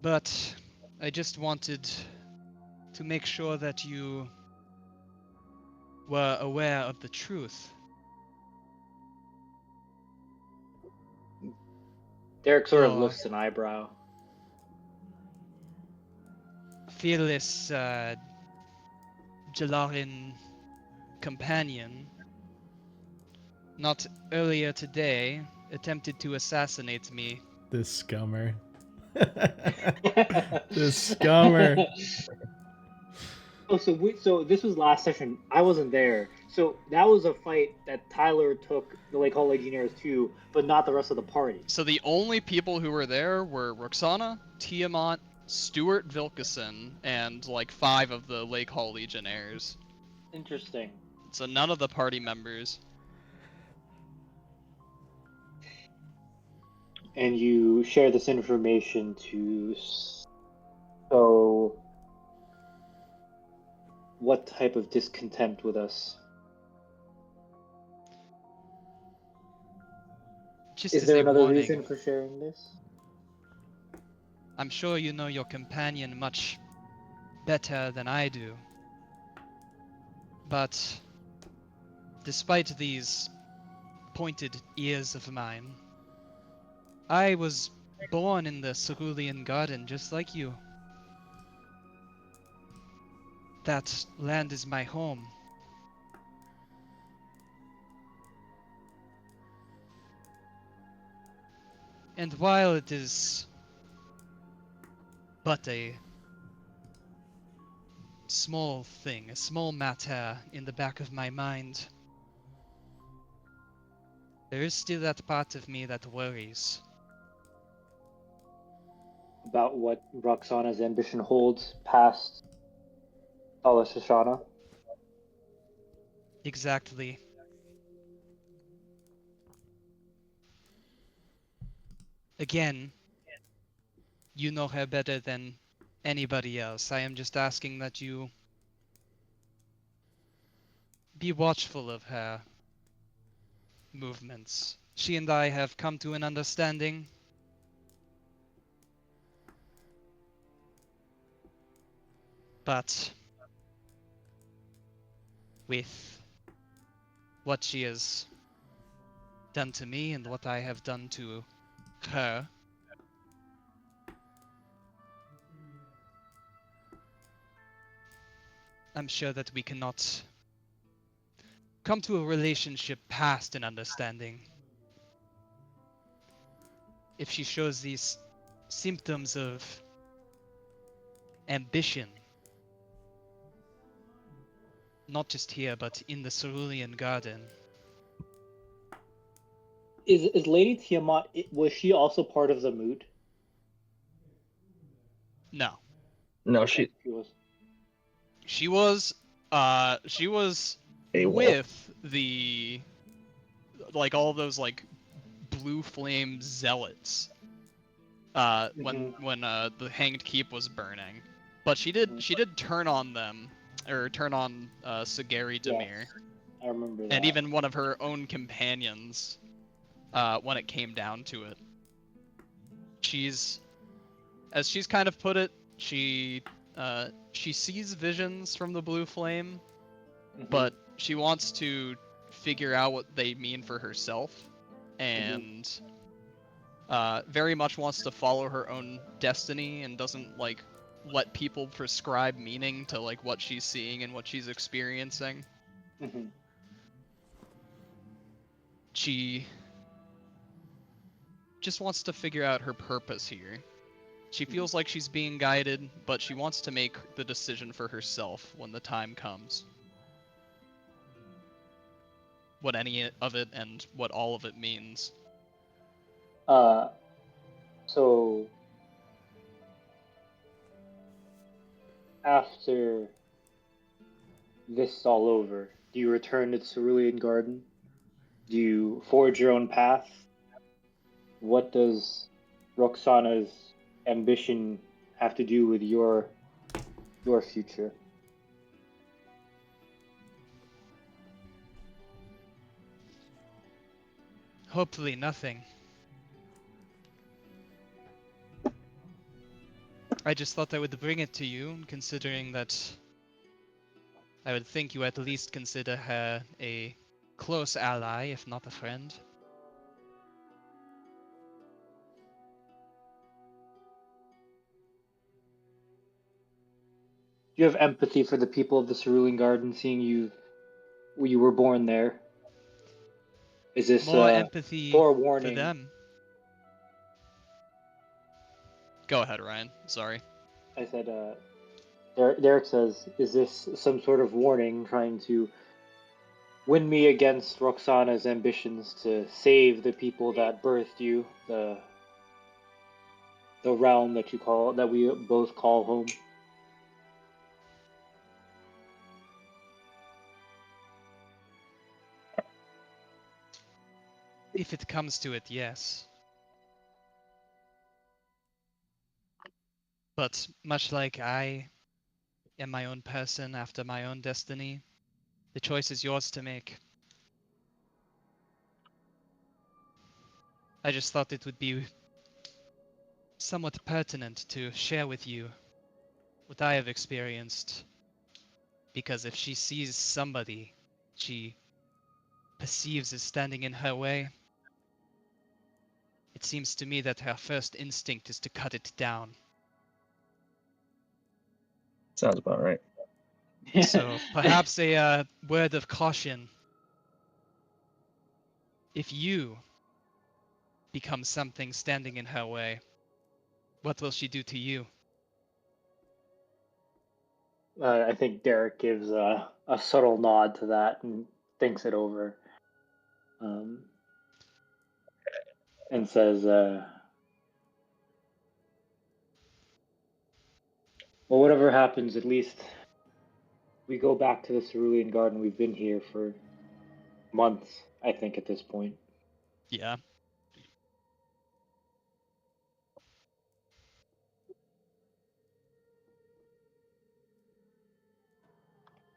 But I just wanted to make sure that you were aware of the truth. Derek sort of Your lifts an eyebrow. fearless Jalarin companion, not earlier today, attempted to assassinate me. This scummer. This scummer. Oh, so this was last session. I wasn't there. So that was a fight that Tyler took the Lake Hall Legionnaires to, but not the rest of the party. So the only people who were there were Roxana, Tiamat, Stuart Vilkeson, and like 5 of the Lake Hall Legionnaires. Interesting. So none of the party members. And you share this information to so what type of discontent with us? Just Is as there a another warning, reason for sharing this? I'm sure you know your companion much better than I do. But despite these pointed ears of mine, I was born in the Cerulean Garden just like you. That land is my home. And while it is but a small thing, a small matter in the back of my mind, there is still that part of me that worries. About what Roxana's ambition holds past Tala Shoshana? Exactly. Again, you know her better than anybody else. I am just asking that you be watchful of her movements. She and I have come to an understanding. But with what she has done to me and what I have done to her, I'm sure that we cannot come to a relationship past an understanding. If she shows these symptoms of ambition, not just here, but in the Cerulean Garden. Is Lady Tiamat, was she also part of the mood? No. No, Okay, she was. She was AWOL. with the, like, all those, like, blue flame zealots, when the Hanged Keep was burning. But she did turn on them, or turn on, Sagari Yes, Demir, I remember that. and even one of her own companions, when it came down to it. As she's kind of put it, she sees visions from the blue flame, but she wants to figure out what they mean for herself, and very much wants to follow her own destiny and doesn't like let people prescribe meaning to like what she's seeing and what she's experiencing. Mhm. She just wants to figure out her purpose here. She feels like she's being guided, but she wants to make the decision for herself when the time comes. What any of it and what all of it means. So after this is all over, do you return to the Cerulean Garden? Do you forge your own path? What does Roxana's ambition have to do with your future? Hopefully nothing. I just thought I would bring it to you, considering that I would think you at least consider her a close ally, if not a friend. Do you have empathy for the people of the Cerulean Garden, seeing you were born there? Is this More empathy for forewarning? them. Go ahead, Ryan. Sorry. I said, Derek says, is this some sort of warning trying to win me against Roxana's ambitions to save the people that birthed you, the realm that we both call home? If it comes to it, yes. But much like I am my own person after my own destiny. The choice is yours to make. I just thought it would be somewhat pertinent to share with you what I have experienced. Because if she sees somebody she perceives as standing in her way, it seems to me that her first instinct is to cut it down. Sounds about right. So perhaps a word of caution. If you become something standing in her way, what will she do to you? I think Derek gives a subtle nod to that and thinks it over, and says, "Well, whatever happens, at least we go back to the Cerulean Garden. We've been here for months, I think, at this point. Yeah.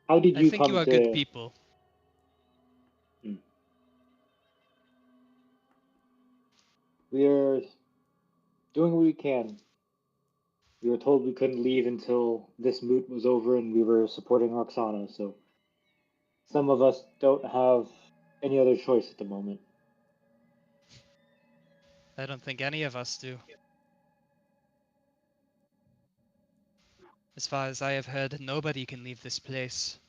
How did I you think you come are good to? people. We are doing what we can. We were told we couldn't leave until this moot was over, and we were supporting Roxana. So some of us don't have any other choice at the moment." I don't think any of us do. As far as I have heard, nobody can leave this place.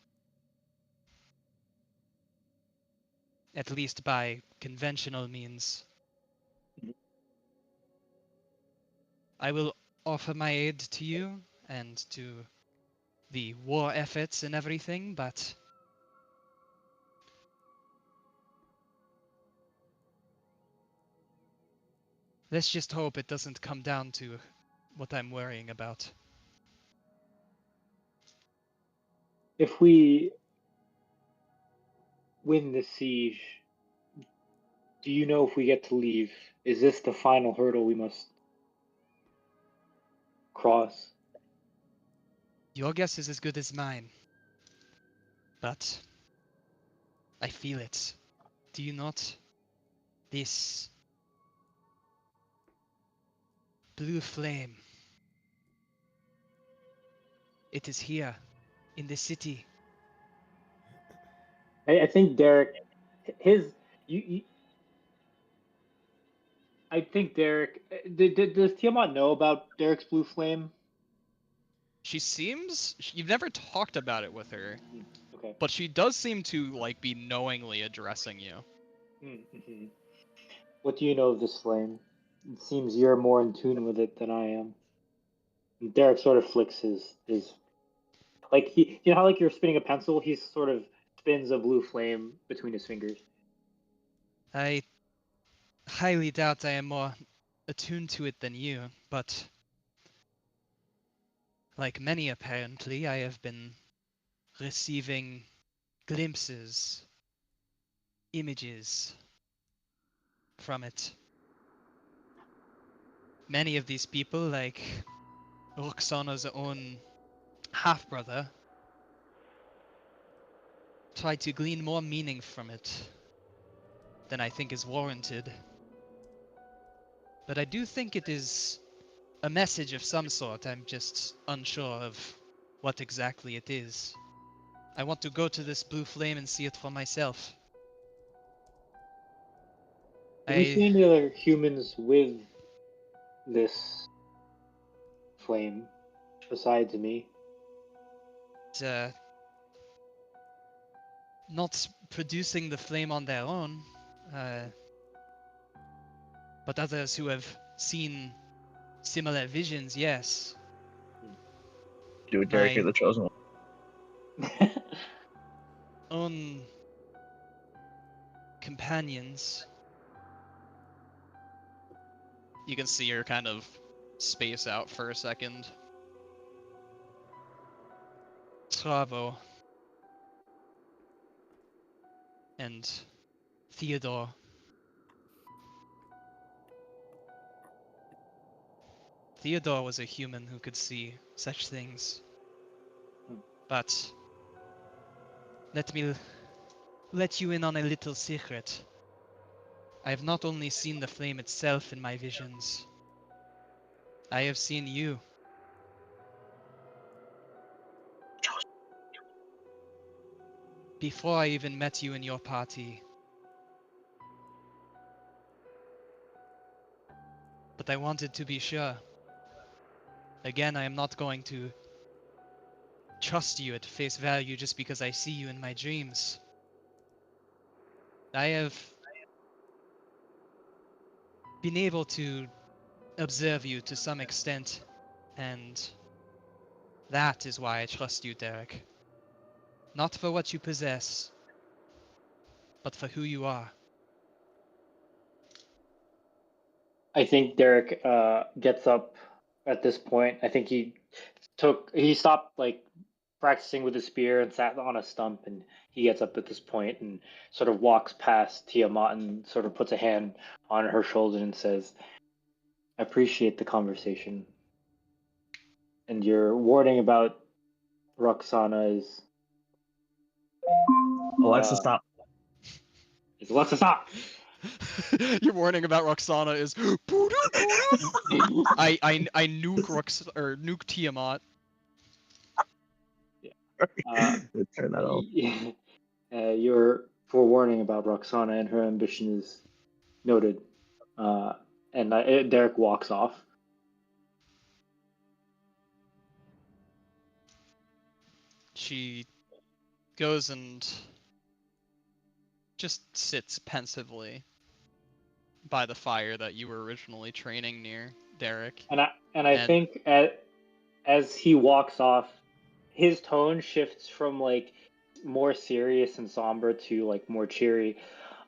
At least by conventional means. I will offer my aid to you and to the war efforts and everything, but let's just hope it doesn't come down to what I'm worrying about. If we win the siege, do you know if we get to leave? Is this the final hurdle we must cross? Your guess is as good as mine, but I feel it. Do you not? This blue flame. It is here, in the city. I think Derek, his you I think Derek. Does Tiamat know about Derek's blue flame? She seems... You've never talked about it with her, Okay. but she does seem to, like, be knowingly addressing you. Mm-hmm. What do you know of this flame? It seems you're more in tune with it than I am. And Derek sort of flicks his like you know how like you're spinning a pencil. He sort of spins a blue flame between his fingers. I highly doubt I am more attuned to it than you, but like many apparently, I have been receiving glimpses, images from it. Many of these people, like Roxana's own half-brother, try to glean more meaning from it than I think is warranted. But I do think it is a message of some sort. I'm just unsure of what exactly it is. I want to go to this blue flame and see it for myself. Have you seen any other humans with this flame besides me? uh, not producing the flame on their own, uh, but others who have seen similar visions, yes. Do it, Derek. You're My the chosen one. own companions. You can see her kind of space out for a second. Travo and Theodore. Theodore was a human who could see such things. But let me let you in on a little secret. I have not only seen the flame itself in my visions, I have seen you. Before I even met you in your party. But I wanted to be sure. Again, I am not going to trust you at face value just because I see you in my dreams. I have been able to observe you to some extent, and that is why I trust you, Derek. Not for what you possess, but for who you are. I think Derek gets up at this point. I think he stopped like practicing with his spear and sat on a stump, and he gets up at this point and sort of walks past Tiamat and sort of puts a hand on her shoulder and says, "I appreciate the conversation, and your warning about Roxana Alexa, uh, stop. is Alexa stop." Your warning about Roxana is I nuke nuke Tiamat. Uh, Turn that off. your forewarning about Roxana and her ambition is noted. And Derek walks off. She goes and just sits pensively by the fire that you were originally training near, Derek. And I think as he walks off, his tone shifts from like more serious and somber to like more cheery.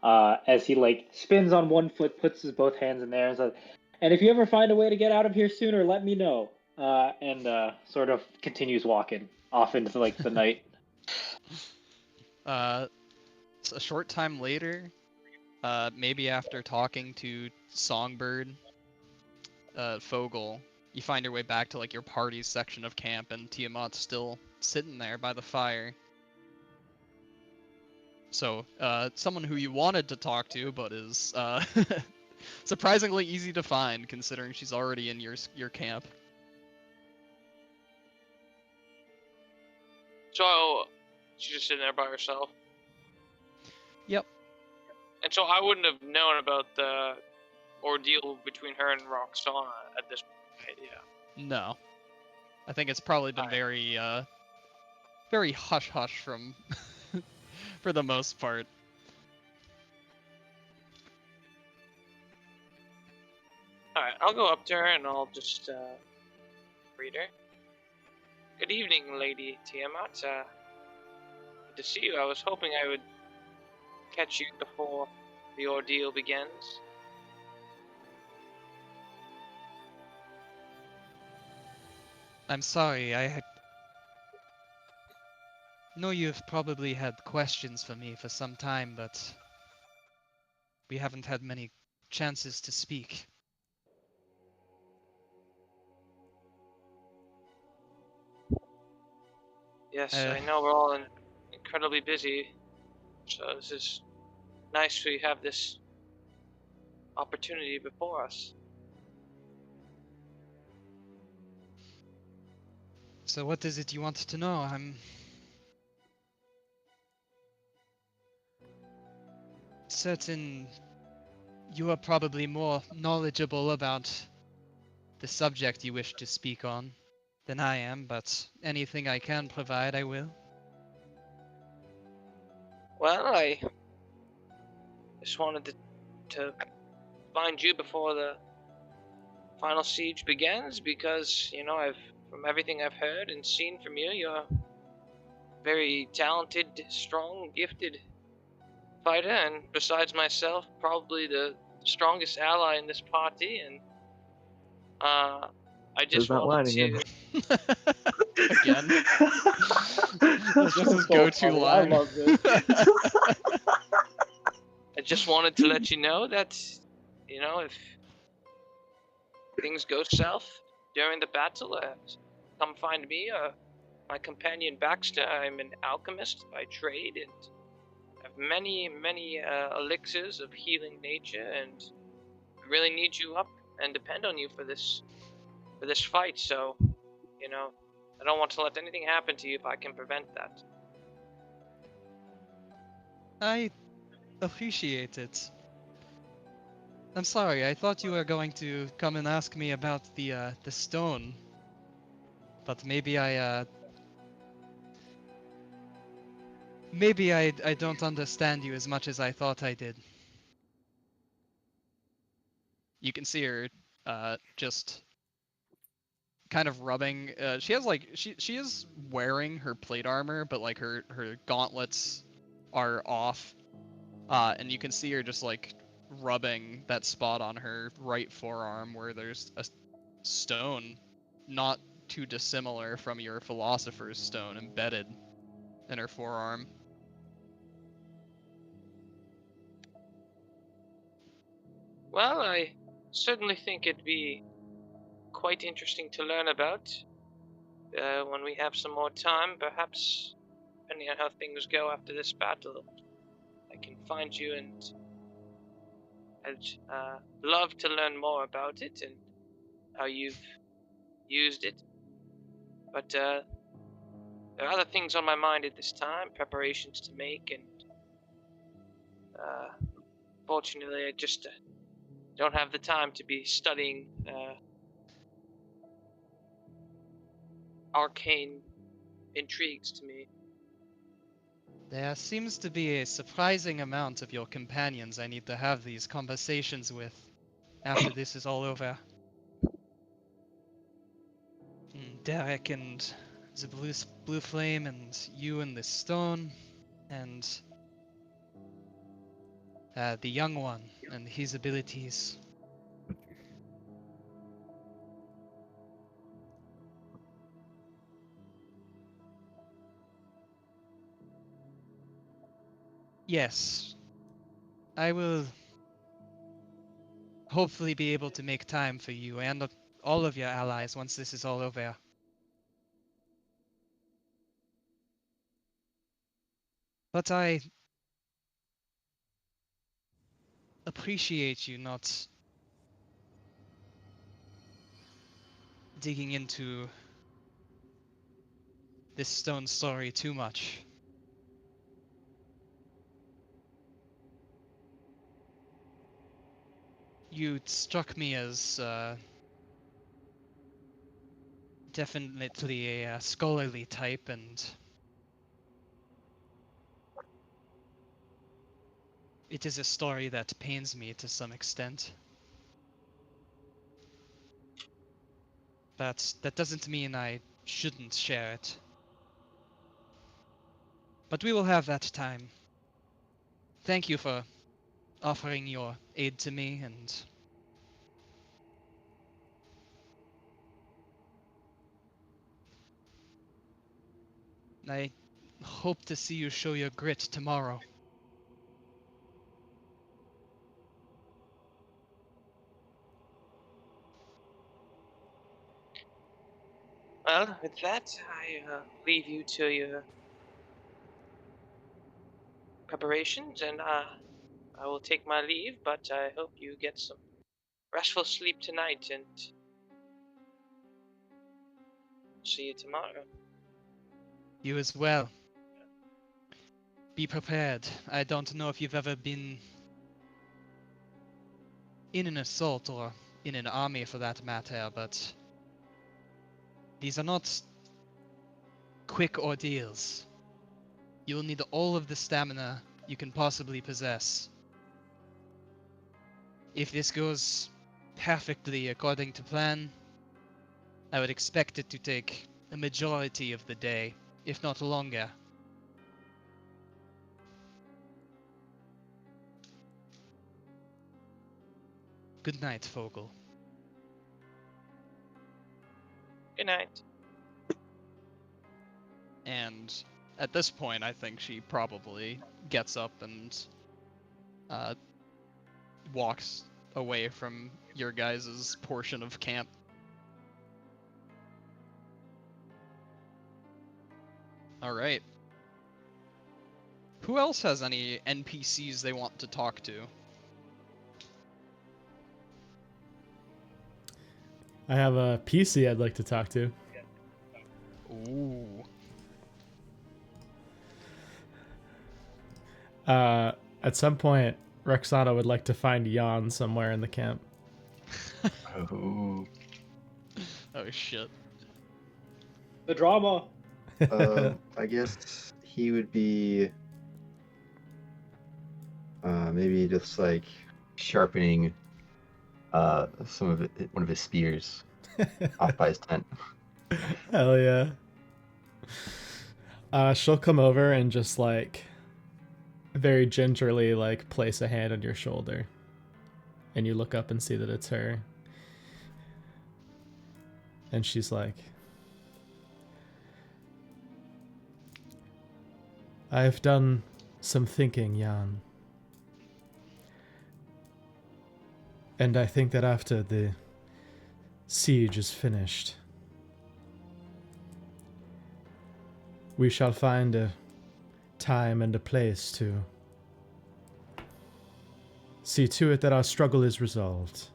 As he like spins on one foot, puts his both hands in there, and says, "And if you ever find a way to get out of here sooner, let me know." And sort of continues walking off into like the night. A short time later, maybe after talking to Songbird, Fogel, you find your way back to like your party's section of camp, and Tiamat's still sitting there by the fire. So, someone who you wanted to talk to, but is surprisingly easy to find, considering she's already in your camp. So she's just sitting there by herself. Yep. And so I wouldn't have known about the ordeal between her and Roxana at this point. Yeah. No. I think it's probably been very, very hush-hush from, for the most part. Alright, I'll go up to her and I'll just greet her. Good evening, Lady Tiamat. Good to see you. I was hoping I would catch you before the ordeal begins. I'm sorry, I know you've probably had questions for me for some time, but we haven't had many chances to speak. Yes, I know we're all incredibly busy, so this is nice we have this opportunity before us. So what is it you want to know? I'm certain you are probably more knowledgeable about the subject you wish to speak on than I am, but anything I can provide, I will. Well, I just wanted to find you before the final siege begins because, you know, from everything I've heard and seen from you, you're very talented, strong, gifted fighter, and besides myself, probably the strongest ally in this party, and I just There's that line wanted again. Again. That's just his So go-to funny. line. I love this. I just wanted to let you know that, you know, if things go south during the battle, come find me, or my companion Baxter. I'm an alchemist by trade and have many elixirs of healing nature, and I really need you up and depend on you for this fight. So, I don't want to let anything happen to you if I can prevent that. I appreciate it. I'm sorry, I thought you were going to come and ask me about the stone. But maybe I don't understand you as much as I thought I did. You can see her just kind of rubbing. She has like she is wearing her plate armor, but like her gauntlets are off. And you can see her just like rubbing that spot on her right forearm where there's a stone, not too dissimilar from your philosopher's stone embedded in her forearm. Well, I certainly think it'd be quite interesting to learn about when we have some more time. Perhaps, depending on how things go after this battle, I can find you, and I'd love to learn more about it and how you've used it. But there are other things on my mind at this time, preparations to make, and fortunately, I just don't have the time to be studying arcane intrigues to me. There seems to be a surprising amount of your companions I need to have these conversations with after this is all over. Derek and the blue flame, and you and the stone, and the young one and his abilities. Yes, I will hopefully be able to make time for you and all of your allies once this is all over. But I appreciate you not digging into this stone story too much. You struck me as definitely a scholarly type, and it is a story that pains me to some extent. But that doesn't mean I shouldn't share it. But we will have that time. Thank you for offering your aid to me, and I hope to see you show your grit tomorrow. Well, with that, I leave you to your preparations, and I will take my leave, but I hope you get some restful sleep tonight, and see you tomorrow. You as well. Be prepared. I don't know if you've ever been in an assault or in an army for that matter, but these are not quick ordeals. You will need all of the stamina you can possibly possess. If this goes perfectly according to plan, I would expect it to take a majority of the day, if not longer. Good night, Fogel. Good night. And at this point, I think she probably gets up and uh, walks away from your guys' portion of camp. All right. Who else has any NPCs they want to talk to? I have a PC I'd like to talk to. Ooh. At some point, Roxana would like to find Jan somewhere in the camp. Oh. Oh shit. The drama. I guess he would be maybe just like sharpening one of his spears off by his tent. Hell yeah. She'll come over and just like very gingerly like place a hand on your shoulder, and you look up and see that it's her, and she's like, I've done some thinking, Jan, and I think that after the siege is finished, we shall find a time and a place to see to it that our struggle is resolved.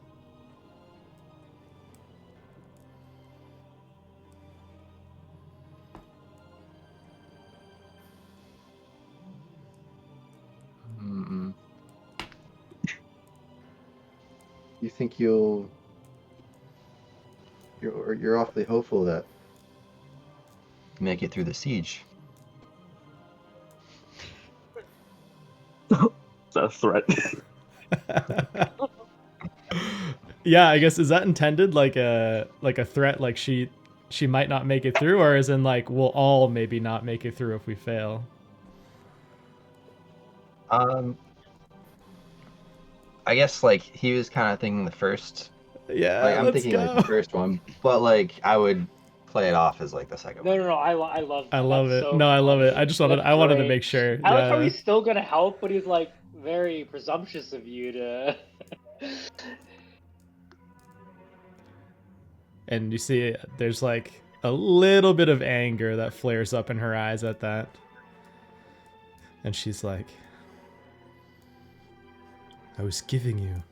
Mm-mm. You think you're awfully hopeful that you make it through the siege. Is that a threat? Yeah, I guess, is that intended like a threat, like she might not make it through, or is in like we'll all maybe not make it through if we fail? I guess like he was kind of thinking the first. Yeah, Like I'm let's thinking go. like the first one, but like I would play it off as like the second one. No. I love that. I love That's it. so No, I love it. funny. I just wanted That's I wanted to great. make sure. I like how Yeah. he's still gonna help, but he's like very presumptuous of you to. And you see there's like a little bit of anger that flares up in her eyes at that. And she's like, I was giving you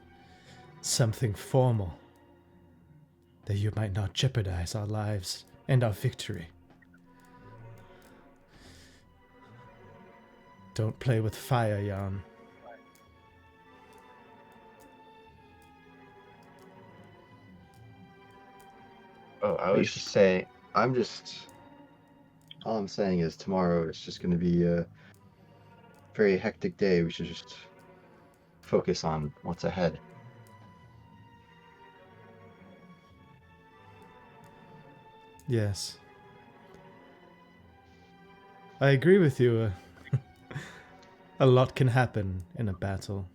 something formal, that you might not jeopardize our lives and our victory. Don't play with fire, Jan. Oh, I would just say all I'm saying is tomorrow it's just going to be a very hectic day. We should just focus on what's ahead. Yes. I agree with you. A lot can happen in a battle.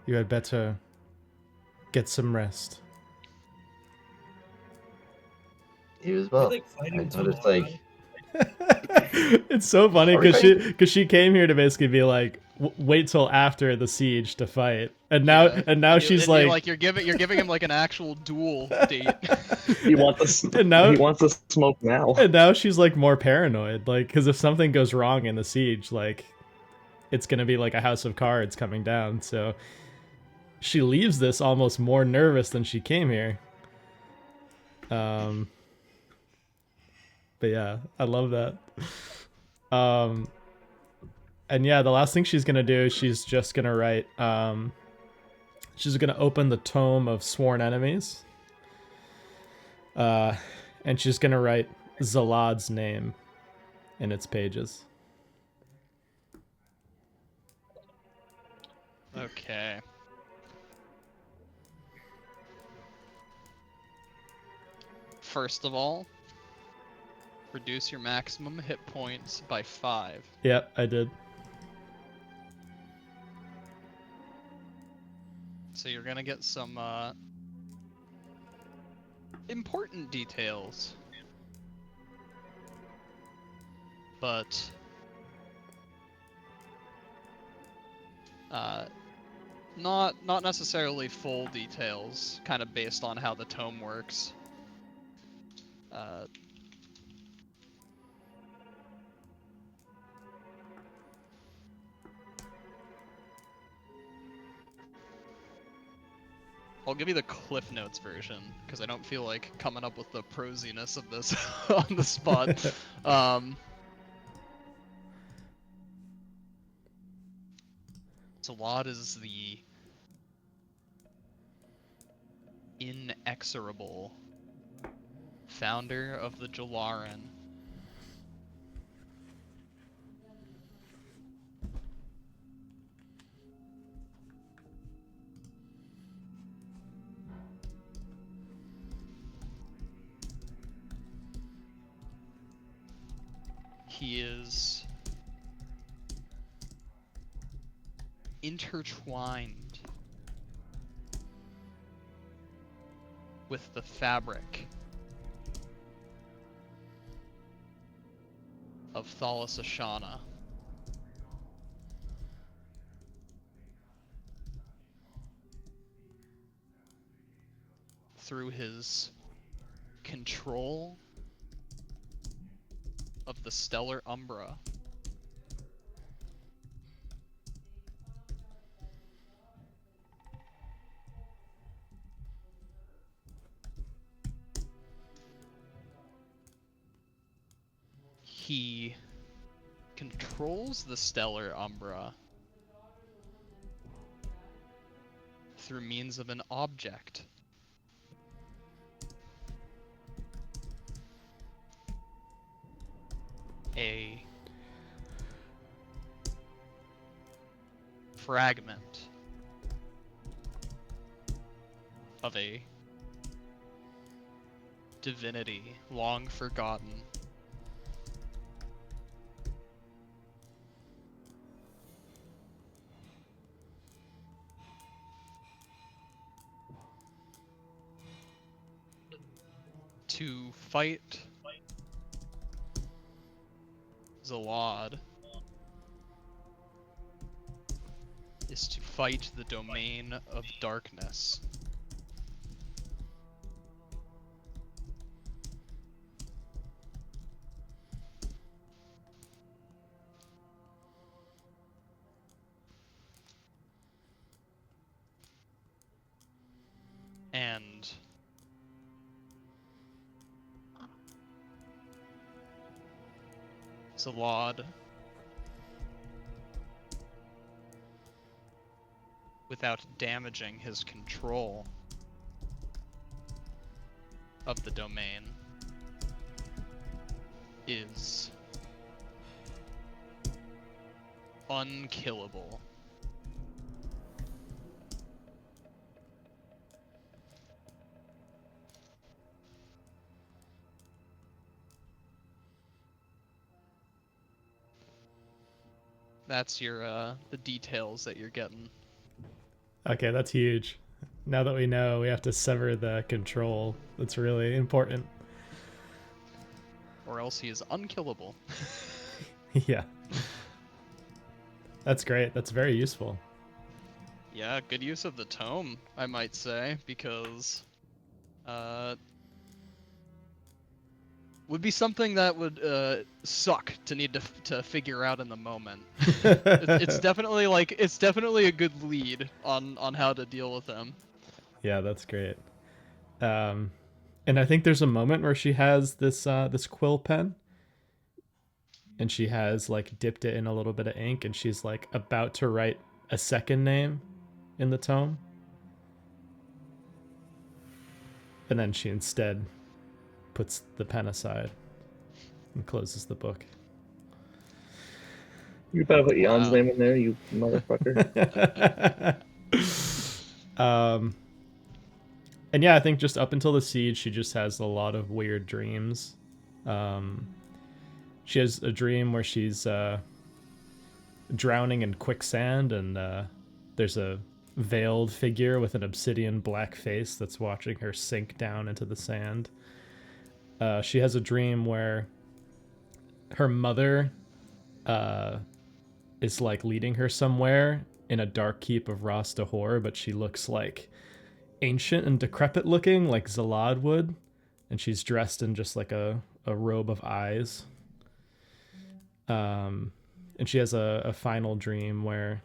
You had better get some rest. You as I well. think fighting I noticed tomorrow- like It's so funny Are we because she came here to basically be like, wait till after the siege to fight, and now she's like you're giving him like an actual duel date. He wants to. And now- He wants to smoke now. and now she's like more paranoid, like, because if something goes wrong in the siege, like, it's gonna be like a house of cards coming down. So she leaves this almost more nervous than she came here. But yeah, I love that. And yeah, the last thing she's gonna do, she's just gonna write, she's gonna open the Tome of Sworn Enemies. And she's gonna write Zalad's name in its pages. Okay. First of all, reduce your maximum hit points by 5. Yep, I did. So you're gonna get some important details. But not necessarily full details, kind of based on how the tome works. Uh, I'll give you the Cliff Notes version because I don't feel like coming up with the prosiness of this on the spot. Zalad is the inexorable founder of the Jalaran. He is intertwined with the fabric of Thalas Ashana. Through his control of the Stellar Umbra. He controls the Stellar Umbra through means of an object. A fragment of a divinity long forgotten. To fight Zalad is to fight the domain of darkness. And Zalad, without damaging his control of the domain, is unkillable. That's your the details that you're getting. Okay, that's huge. Now that we know, we have to sever the control. That's really important. Or else he is unkillable. Yeah. That's great. That's very useful. Yeah, good use of the tome, I might say, because would be something that would suck to need to figure out in the moment. It's definitely a good lead on how to deal with him. Yeah, that's great. And I think there's a moment where she has this quill pen, and she has like dipped it in a little bit of ink, and she's like about to write a second name in the tome, and then she instead puts the pen aside and closes the book. You better put Jan's Wow. name in there, you motherfucker. And yeah, I think just up until the siege, she just has a lot of weird dreams. She has a dream where she's drowning in quicksand, and there's a veiled figure with an obsidian black face that's watching her sink down into the sand. She has a dream where her mother is like leading her somewhere in a dark keep of Ras Duhour, but she looks like ancient and decrepit looking, like Zalad would. and she's dressed in just like a robe of eyes. And she has a final dream where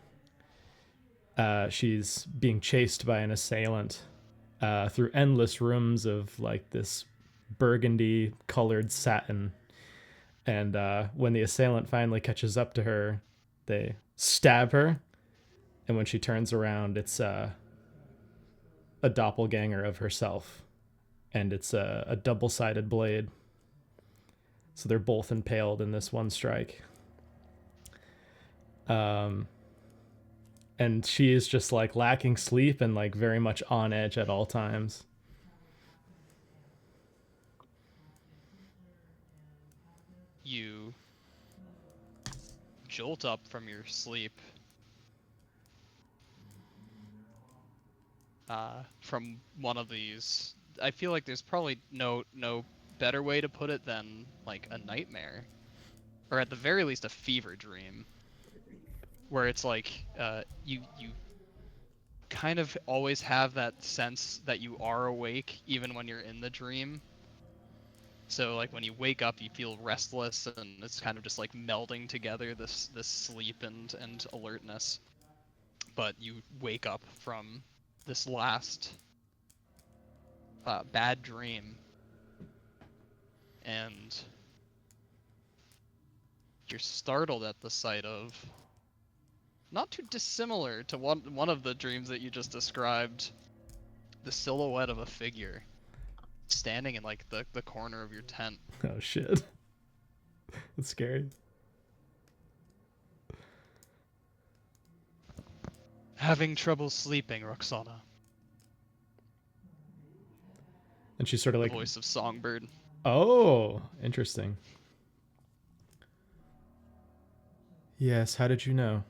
she's being chased by an assailant through endless rooms of like this burgundy colored satin. And when the assailant finally catches up to her, they stab her. And when she turns around, it's a doppelganger of herself. And it's a double-sided blade. So they're both impaled in this one strike. And she is just like lacking sleep and like very much on edge at all times. You jolt up from your sleep from one of these. I feel like there's probably no better way to put it than like a nightmare, or at the very least a fever dream, where it's like you kind of always have that sense that you are awake even when you're in the dream. So like when you wake up, you feel restless, and it's kind of just like melding together this sleep and alertness. But you wake up from this last bad dream, and you're startled at the sight of, not too dissimilar to one of the dreams that you just described, the silhouette of a figure standing in like the corner of your tent. Oh shit. That's scary. Having trouble sleeping, Roxana. And she's sort of The like, voice of Songbird. oh, interesting. Yes, how did you know?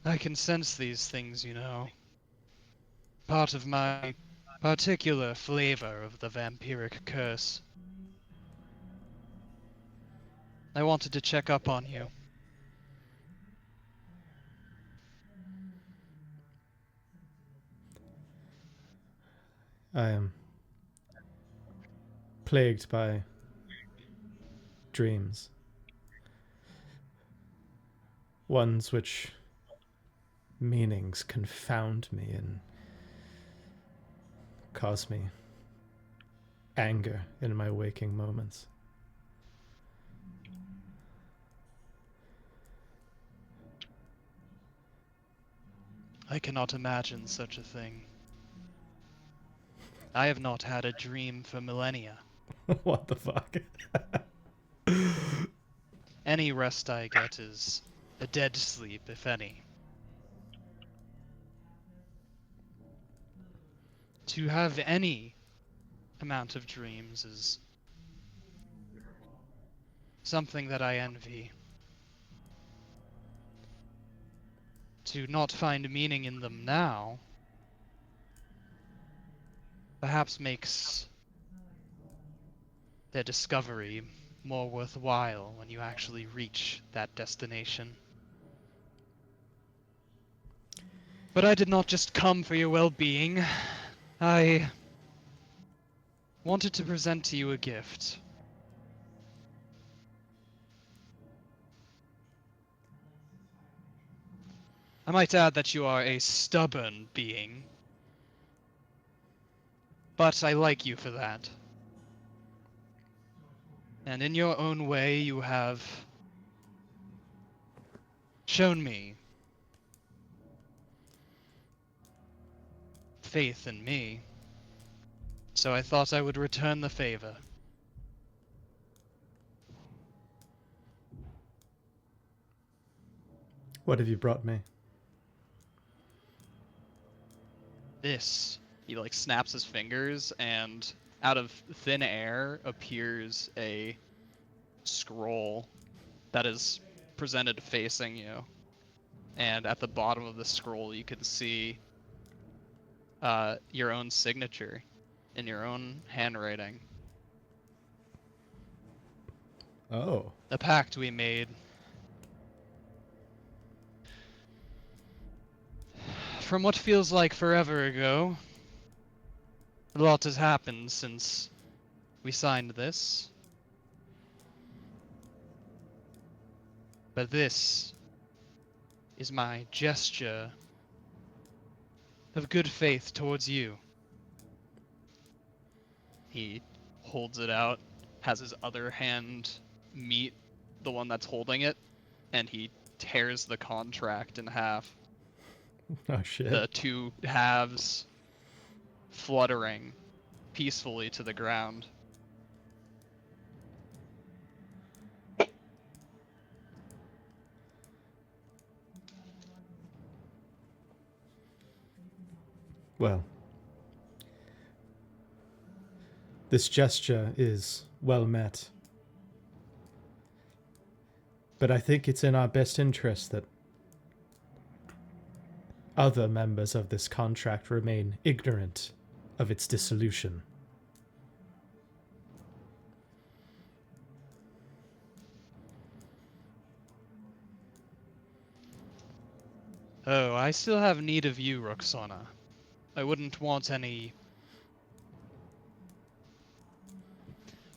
I can sense these things, you know. Part of my particular flavor of the vampiric curse. I wanted to check up on you. I am plagued by dreams. Ones which meanings confound me and cause me anger in my waking moments. I cannot imagine such a thing. I have not had a dream for millennia. What the fuck? Any rest I get is a dead sleep, if any. To have any amount of dreams is something that I envy. To not find meaning in them now perhaps makes their discovery more worthwhile when you actually reach that destination. But I did not just come for your well-being. I wanted to present to you a gift. I might add that you are a stubborn being, but I like you for that. And in your own way, you have shown me faith in me. So I thought I would return the favor. What have you brought me? This. He like snaps his fingers, and out of thin air appears a scroll that is presented facing you. And at the bottom of the scroll, you can see your own signature in your own handwriting. Oh. The pact we made. From what feels like forever ago, A lot has happened since we signed this. But this is my gesture of good faith towards you. He holds it out, has his other hand meet the one that's holding it, and he tears the contract in half. Oh shit. The two halves fluttering peacefully to the ground. Well, this gesture is well met. But I think it's in our best interest that other members of this contract remain ignorant of its dissolution. Oh, I still have need of you, Roxana. I wouldn't want any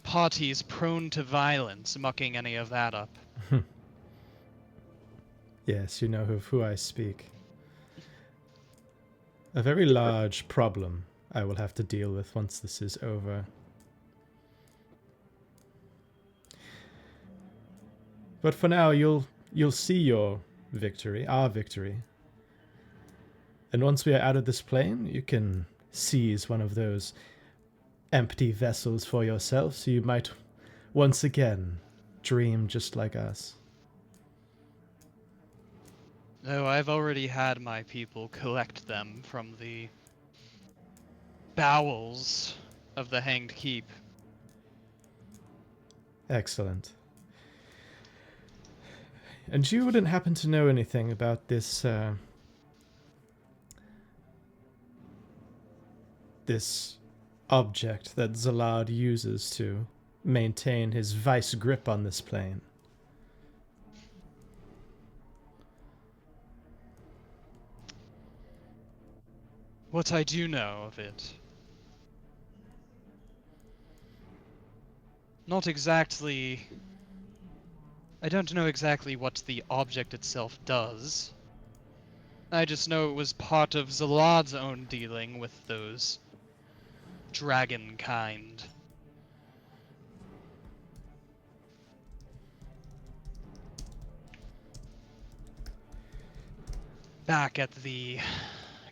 parties prone to violence mucking any of that up. Yes, you know of who I speak. A very large problem I will have to deal with once this is over. But for now, you'll see your victory, our victory. And once we are out of this plane, you can seize one of those empty vessels for yourself, so you might once again dream just like us. No, I've already had my people collect them from the bowels of the Hanged Keep. Excellent. And you wouldn't happen to know anything about this, this object that Zalad uses to maintain his vice grip on this plane? What I do know of it. Not exactly... I don't know exactly what the object itself does. I just know it was part of Zalad's own dealing with those dragon kind. Back at the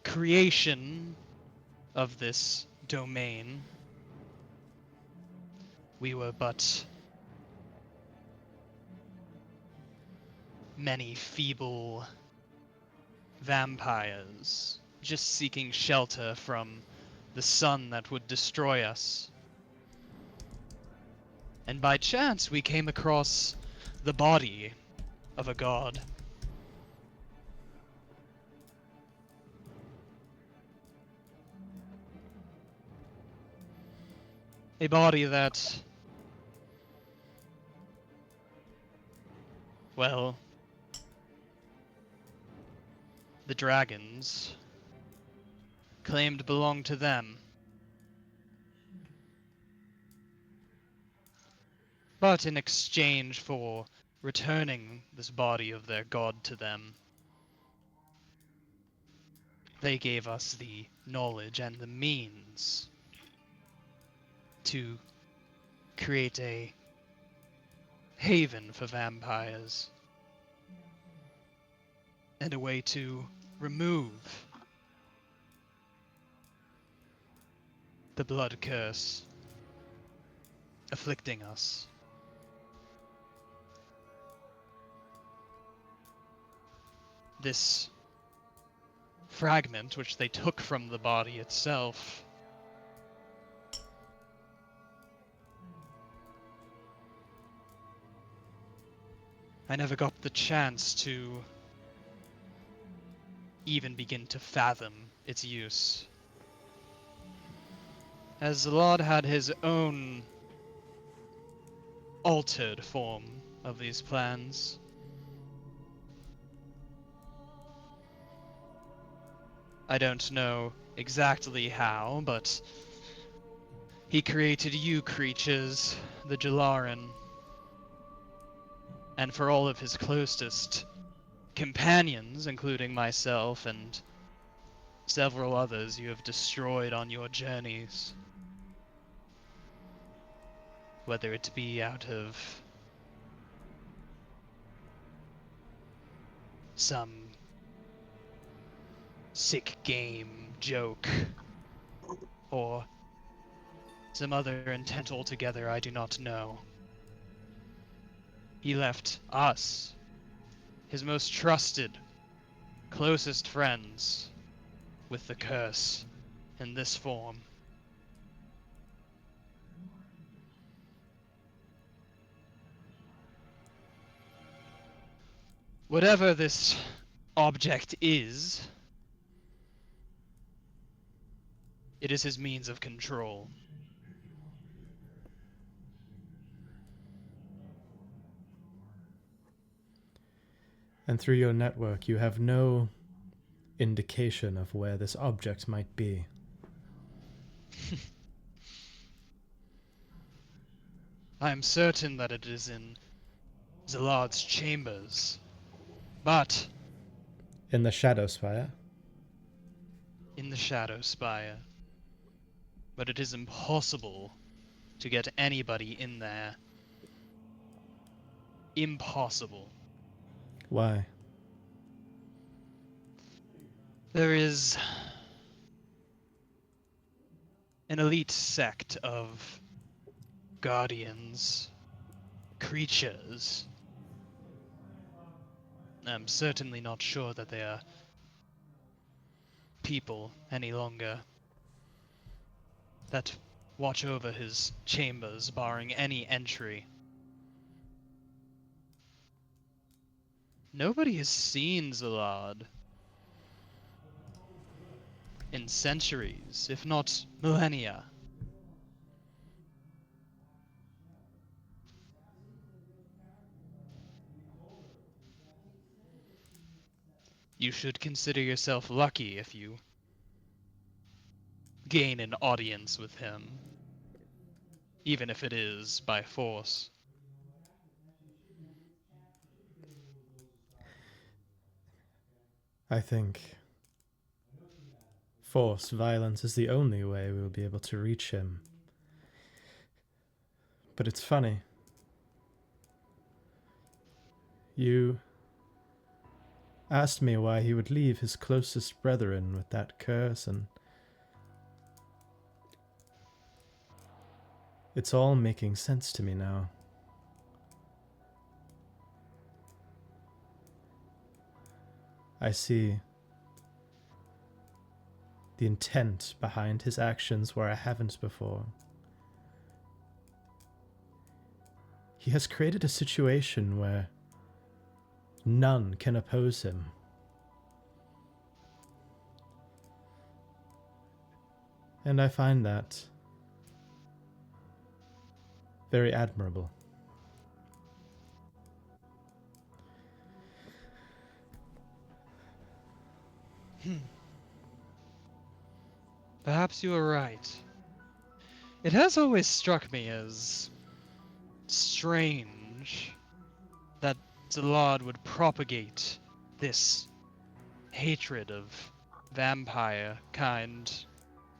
creation of this domain, we were but many feeble vampires, just seeking shelter from the sun that would destroy us. And by chance we came across the body of a god. A body that, well, the dragons claimed belonged to them. But in exchange for returning this body of their god to them, they gave us the knowledge and the means to create a haven for vampires and a way to remove the blood curse afflicting us. This fragment, which they took from the body itself, I never got the chance to even begin to fathom its use. As Zalad had his own altered form of these plans. I don't know exactly how, but He created you creatures, the Jalaran. And for all of his closest companions, including myself and several others you have destroyed on your journeys. Whether it be out of some sick game joke or some other intent altogether, I do not know. He left us, his most trusted, closest friends, with the curse in this form. Whatever this object is, it is his means of control. And through your network, you have no indication of where this object might be. I am certain that it is in Zalad's chambers, but In the Shadow Spire? in the Shadow Spire. But it is impossible to get anybody in there. Impossible. Why? There is an elite sect of guardians, creatures. I'm certainly not sure that they are people any longer, that watch over his chambers, barring any entry. Nobody has seen Zalad in centuries, if not millennia. You should consider yourself lucky if you gain an audience with him, even if it is by force. I think force, violence is the only way we will be able to reach him. But it's funny. You asked me why he would leave his closest brethren with that curse, and it's all making sense to me now. I see the intent behind his actions where I haven't before. He has created a situation where none can oppose him. And I find that very admirable. Perhaps you are right. It has always struck me as strange that Zalad would propagate this hatred of vampire kind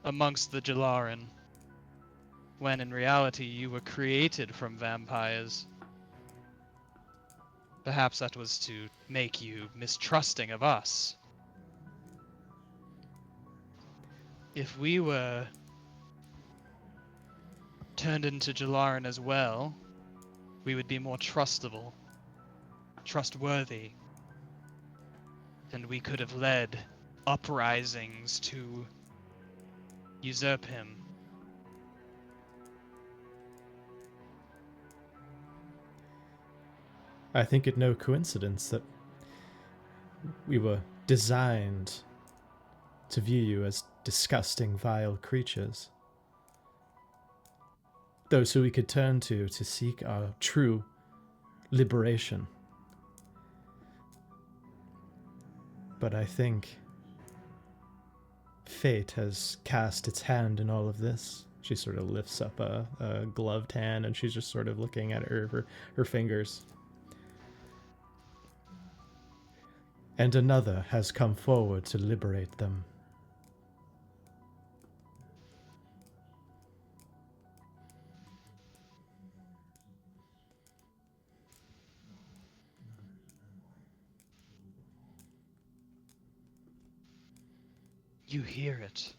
amongst the Jalaran, when in reality you were created from vampires. Perhaps that was to make you mistrusting of us. If we were turned into Jalaran as well, we would be more trustable, trustworthy, and we could have led uprisings to usurp him. I think it no coincidence that we were designed to view you as disgusting, vile creatures. Those who we could turn to seek our true liberation. But I think fate has cast its hand in all of this. She sort of lifts up a gloved hand, and she's just sort of looking at her fingers. And another has come forward to liberate them. You hear it.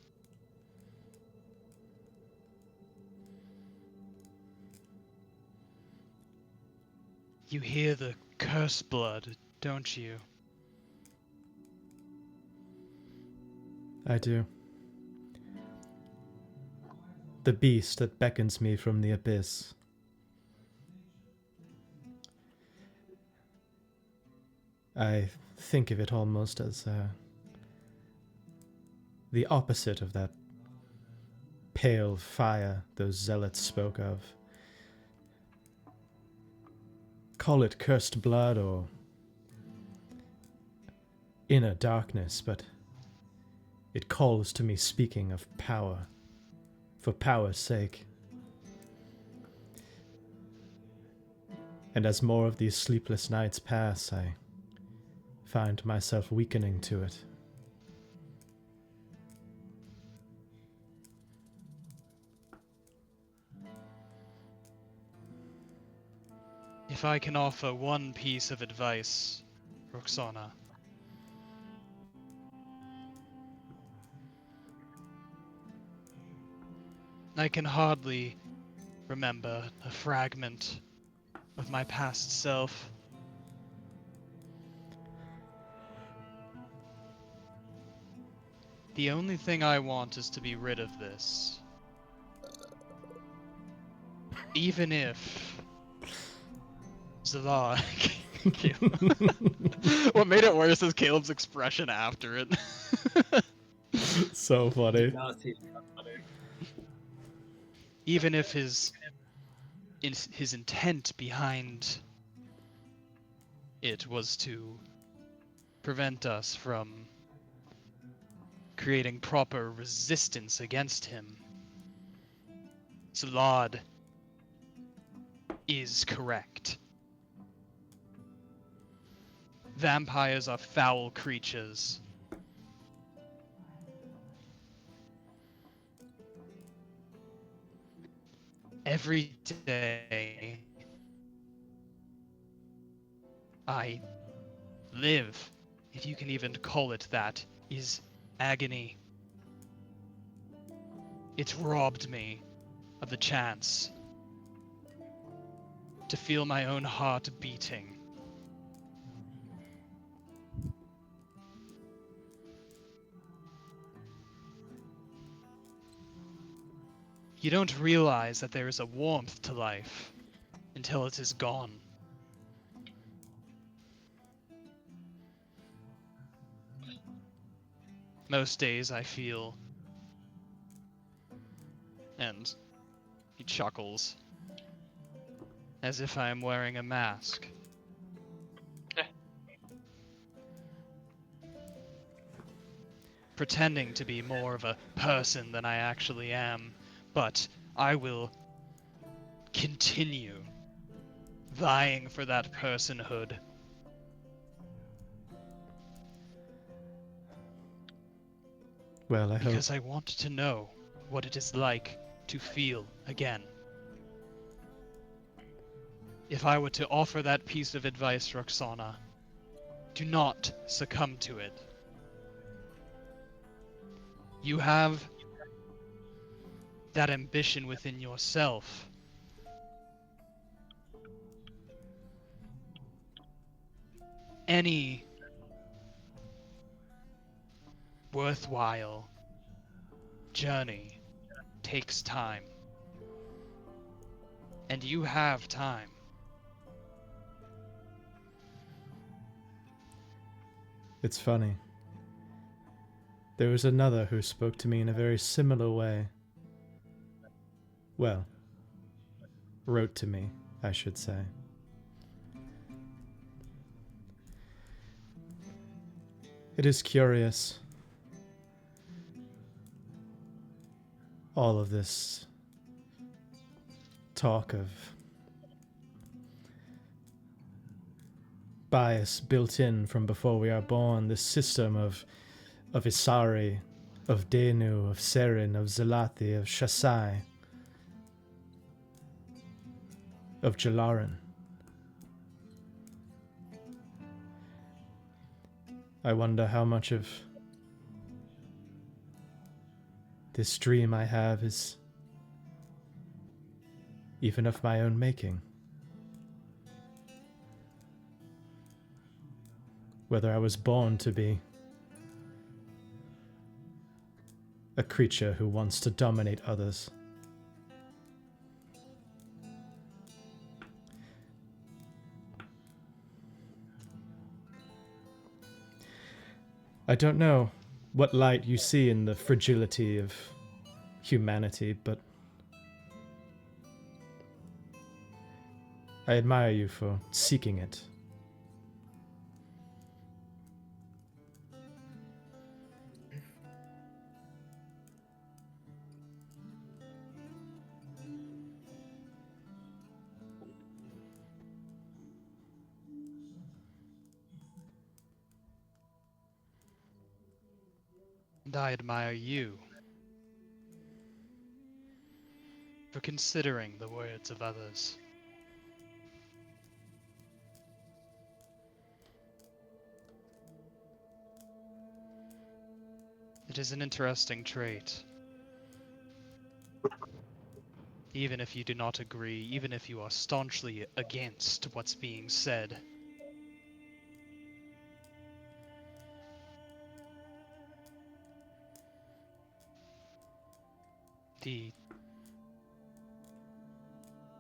You hear the curse blood, don't you? I do. The beast that beckons me from the abyss. I think of it almost as the opposite of that pale fire those zealots spoke of. Call it cursed blood or inner darkness, but it calls to me speaking of power, for power's sake. And as more of these sleepless nights pass, I find myself weakening to it. If I can offer one piece of advice, Roxana. I can hardly remember a fragment of my past self. The only thing I want is to be rid of this. Even if Zalar. What made it worse is Caleb's expression after it. So funny. No, see, that's funny. Even if his intent behind it was to prevent us from creating proper resistance against him, Zalad is correct. Vampires are foul creatures. Every day I live, if you can even call it that, is agony. It's robbed me of the chance to feel my own heart beating. You don't realize that there is a warmth to life until it is gone. Most days I feel, and he chuckles, as if I am wearing a mask. Pretending to be more of a person than I actually am, but I will continue vying for that personhood. Well, I hope. Because I want to know what it is like to feel again. If I were to offer that piece of advice, Roxana, do not succumb to it. You have that ambition within yourself. Any worthwhile journey takes time. And you have time. It's funny. There was another who spoke to me in a very similar way. Well, wrote to me, I should say. It is curious. All of this talk of bias built in from before we are born, this system of Isari, of Denu, of Serin, of Zelati, of Shasai, of Jalaran. I wonder how much of this dream I have is even of my own making. Whether I was born to be a creature who wants to dominate others. I don't know what light you see in the fragility of humanity, but I admire you for seeking it. And I admire you for considering the words of others. It is an interesting trait. Even if you do not agree, even if you are staunchly against what's being said. The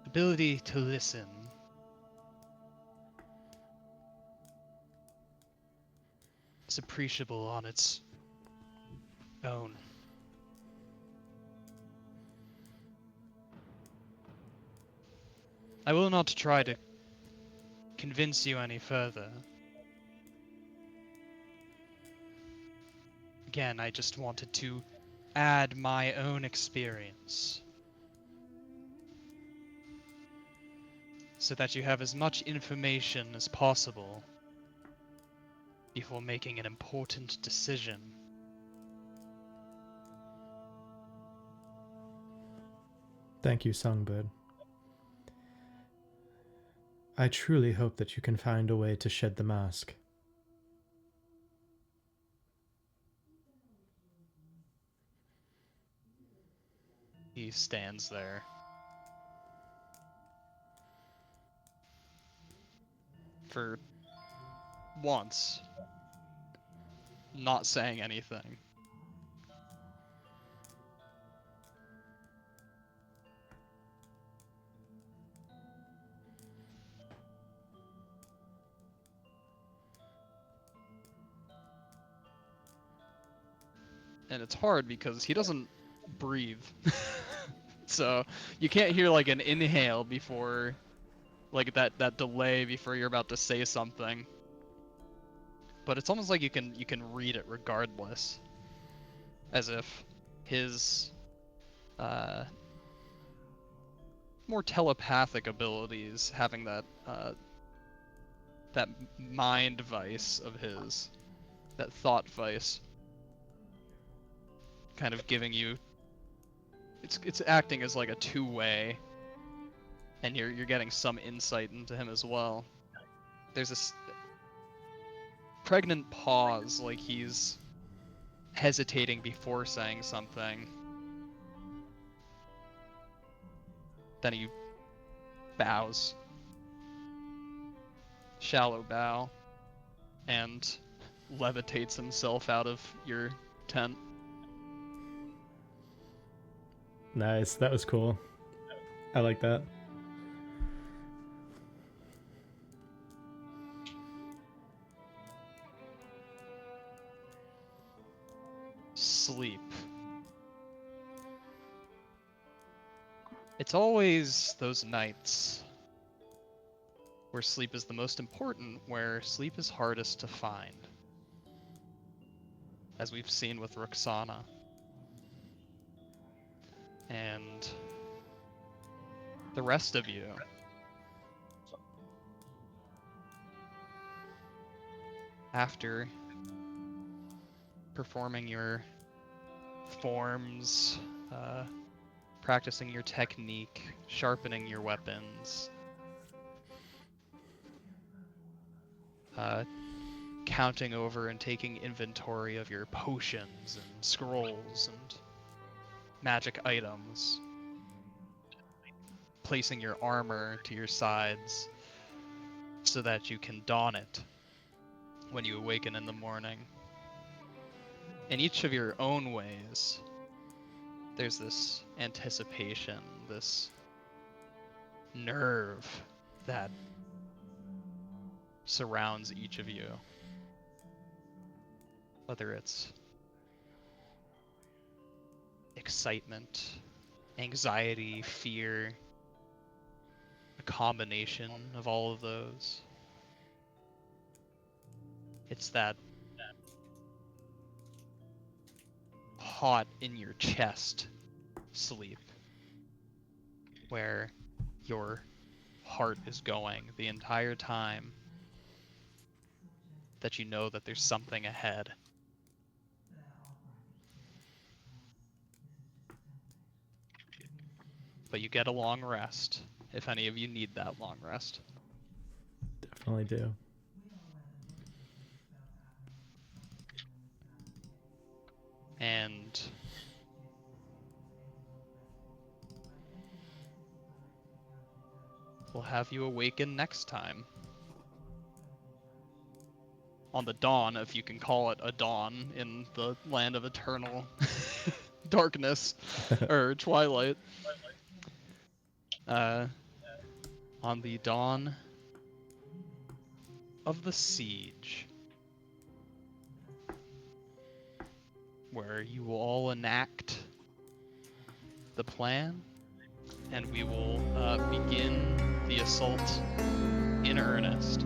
ability to listen is appreciable on its own. I will not try to convince you any further. Again, I just wanted to add my own experience so that you have as much information as possible before making an important decision. Thank you, Songbird. I truly hope that you can find a way to shed the mask. He stands there. For once, not saying anything. And it's hard because he doesn't breathe. So you can't hear like an inhale before, like that delay before you're about to say something. But it's almost like you can read it regardless, as if his more telepathic abilities, having that that mind vice of his, that thought vice, kind of giving you, it's acting as like a two-way, and you're getting some insight into him as well. There's this pregnant pause, like he's hesitating before saying something. Then he bows. Shallow bow. And levitates himself out of your tent. Nice, that was cool. I like that. Sleep. It's always those nights where sleep is the most important, where sleep is hardest to find. As we've seen with Roxana. And The rest of you, after performing your forms, practicing your technique, sharpening your weapons, counting over and taking inventory of your potions and scrolls and magic items, placing your armor to your sides so that you can don it when you awaken in the morning. In each of your own ways, there's this anticipation, this nerve that surrounds each of you. Whether it's excitement, anxiety, fear, a combination of all of those. It's that hot in your chest sleep where your heart is going the entire time that you know that there's something ahead. But you get a long rest, if any of you need that long rest. Definitely do. And we'll have you awaken next time. On the dawn, if you can call it a dawn in the land of eternal darkness or twilight. On the dawn of the siege, where you will all enact the plan, and we will begin the assault in earnest.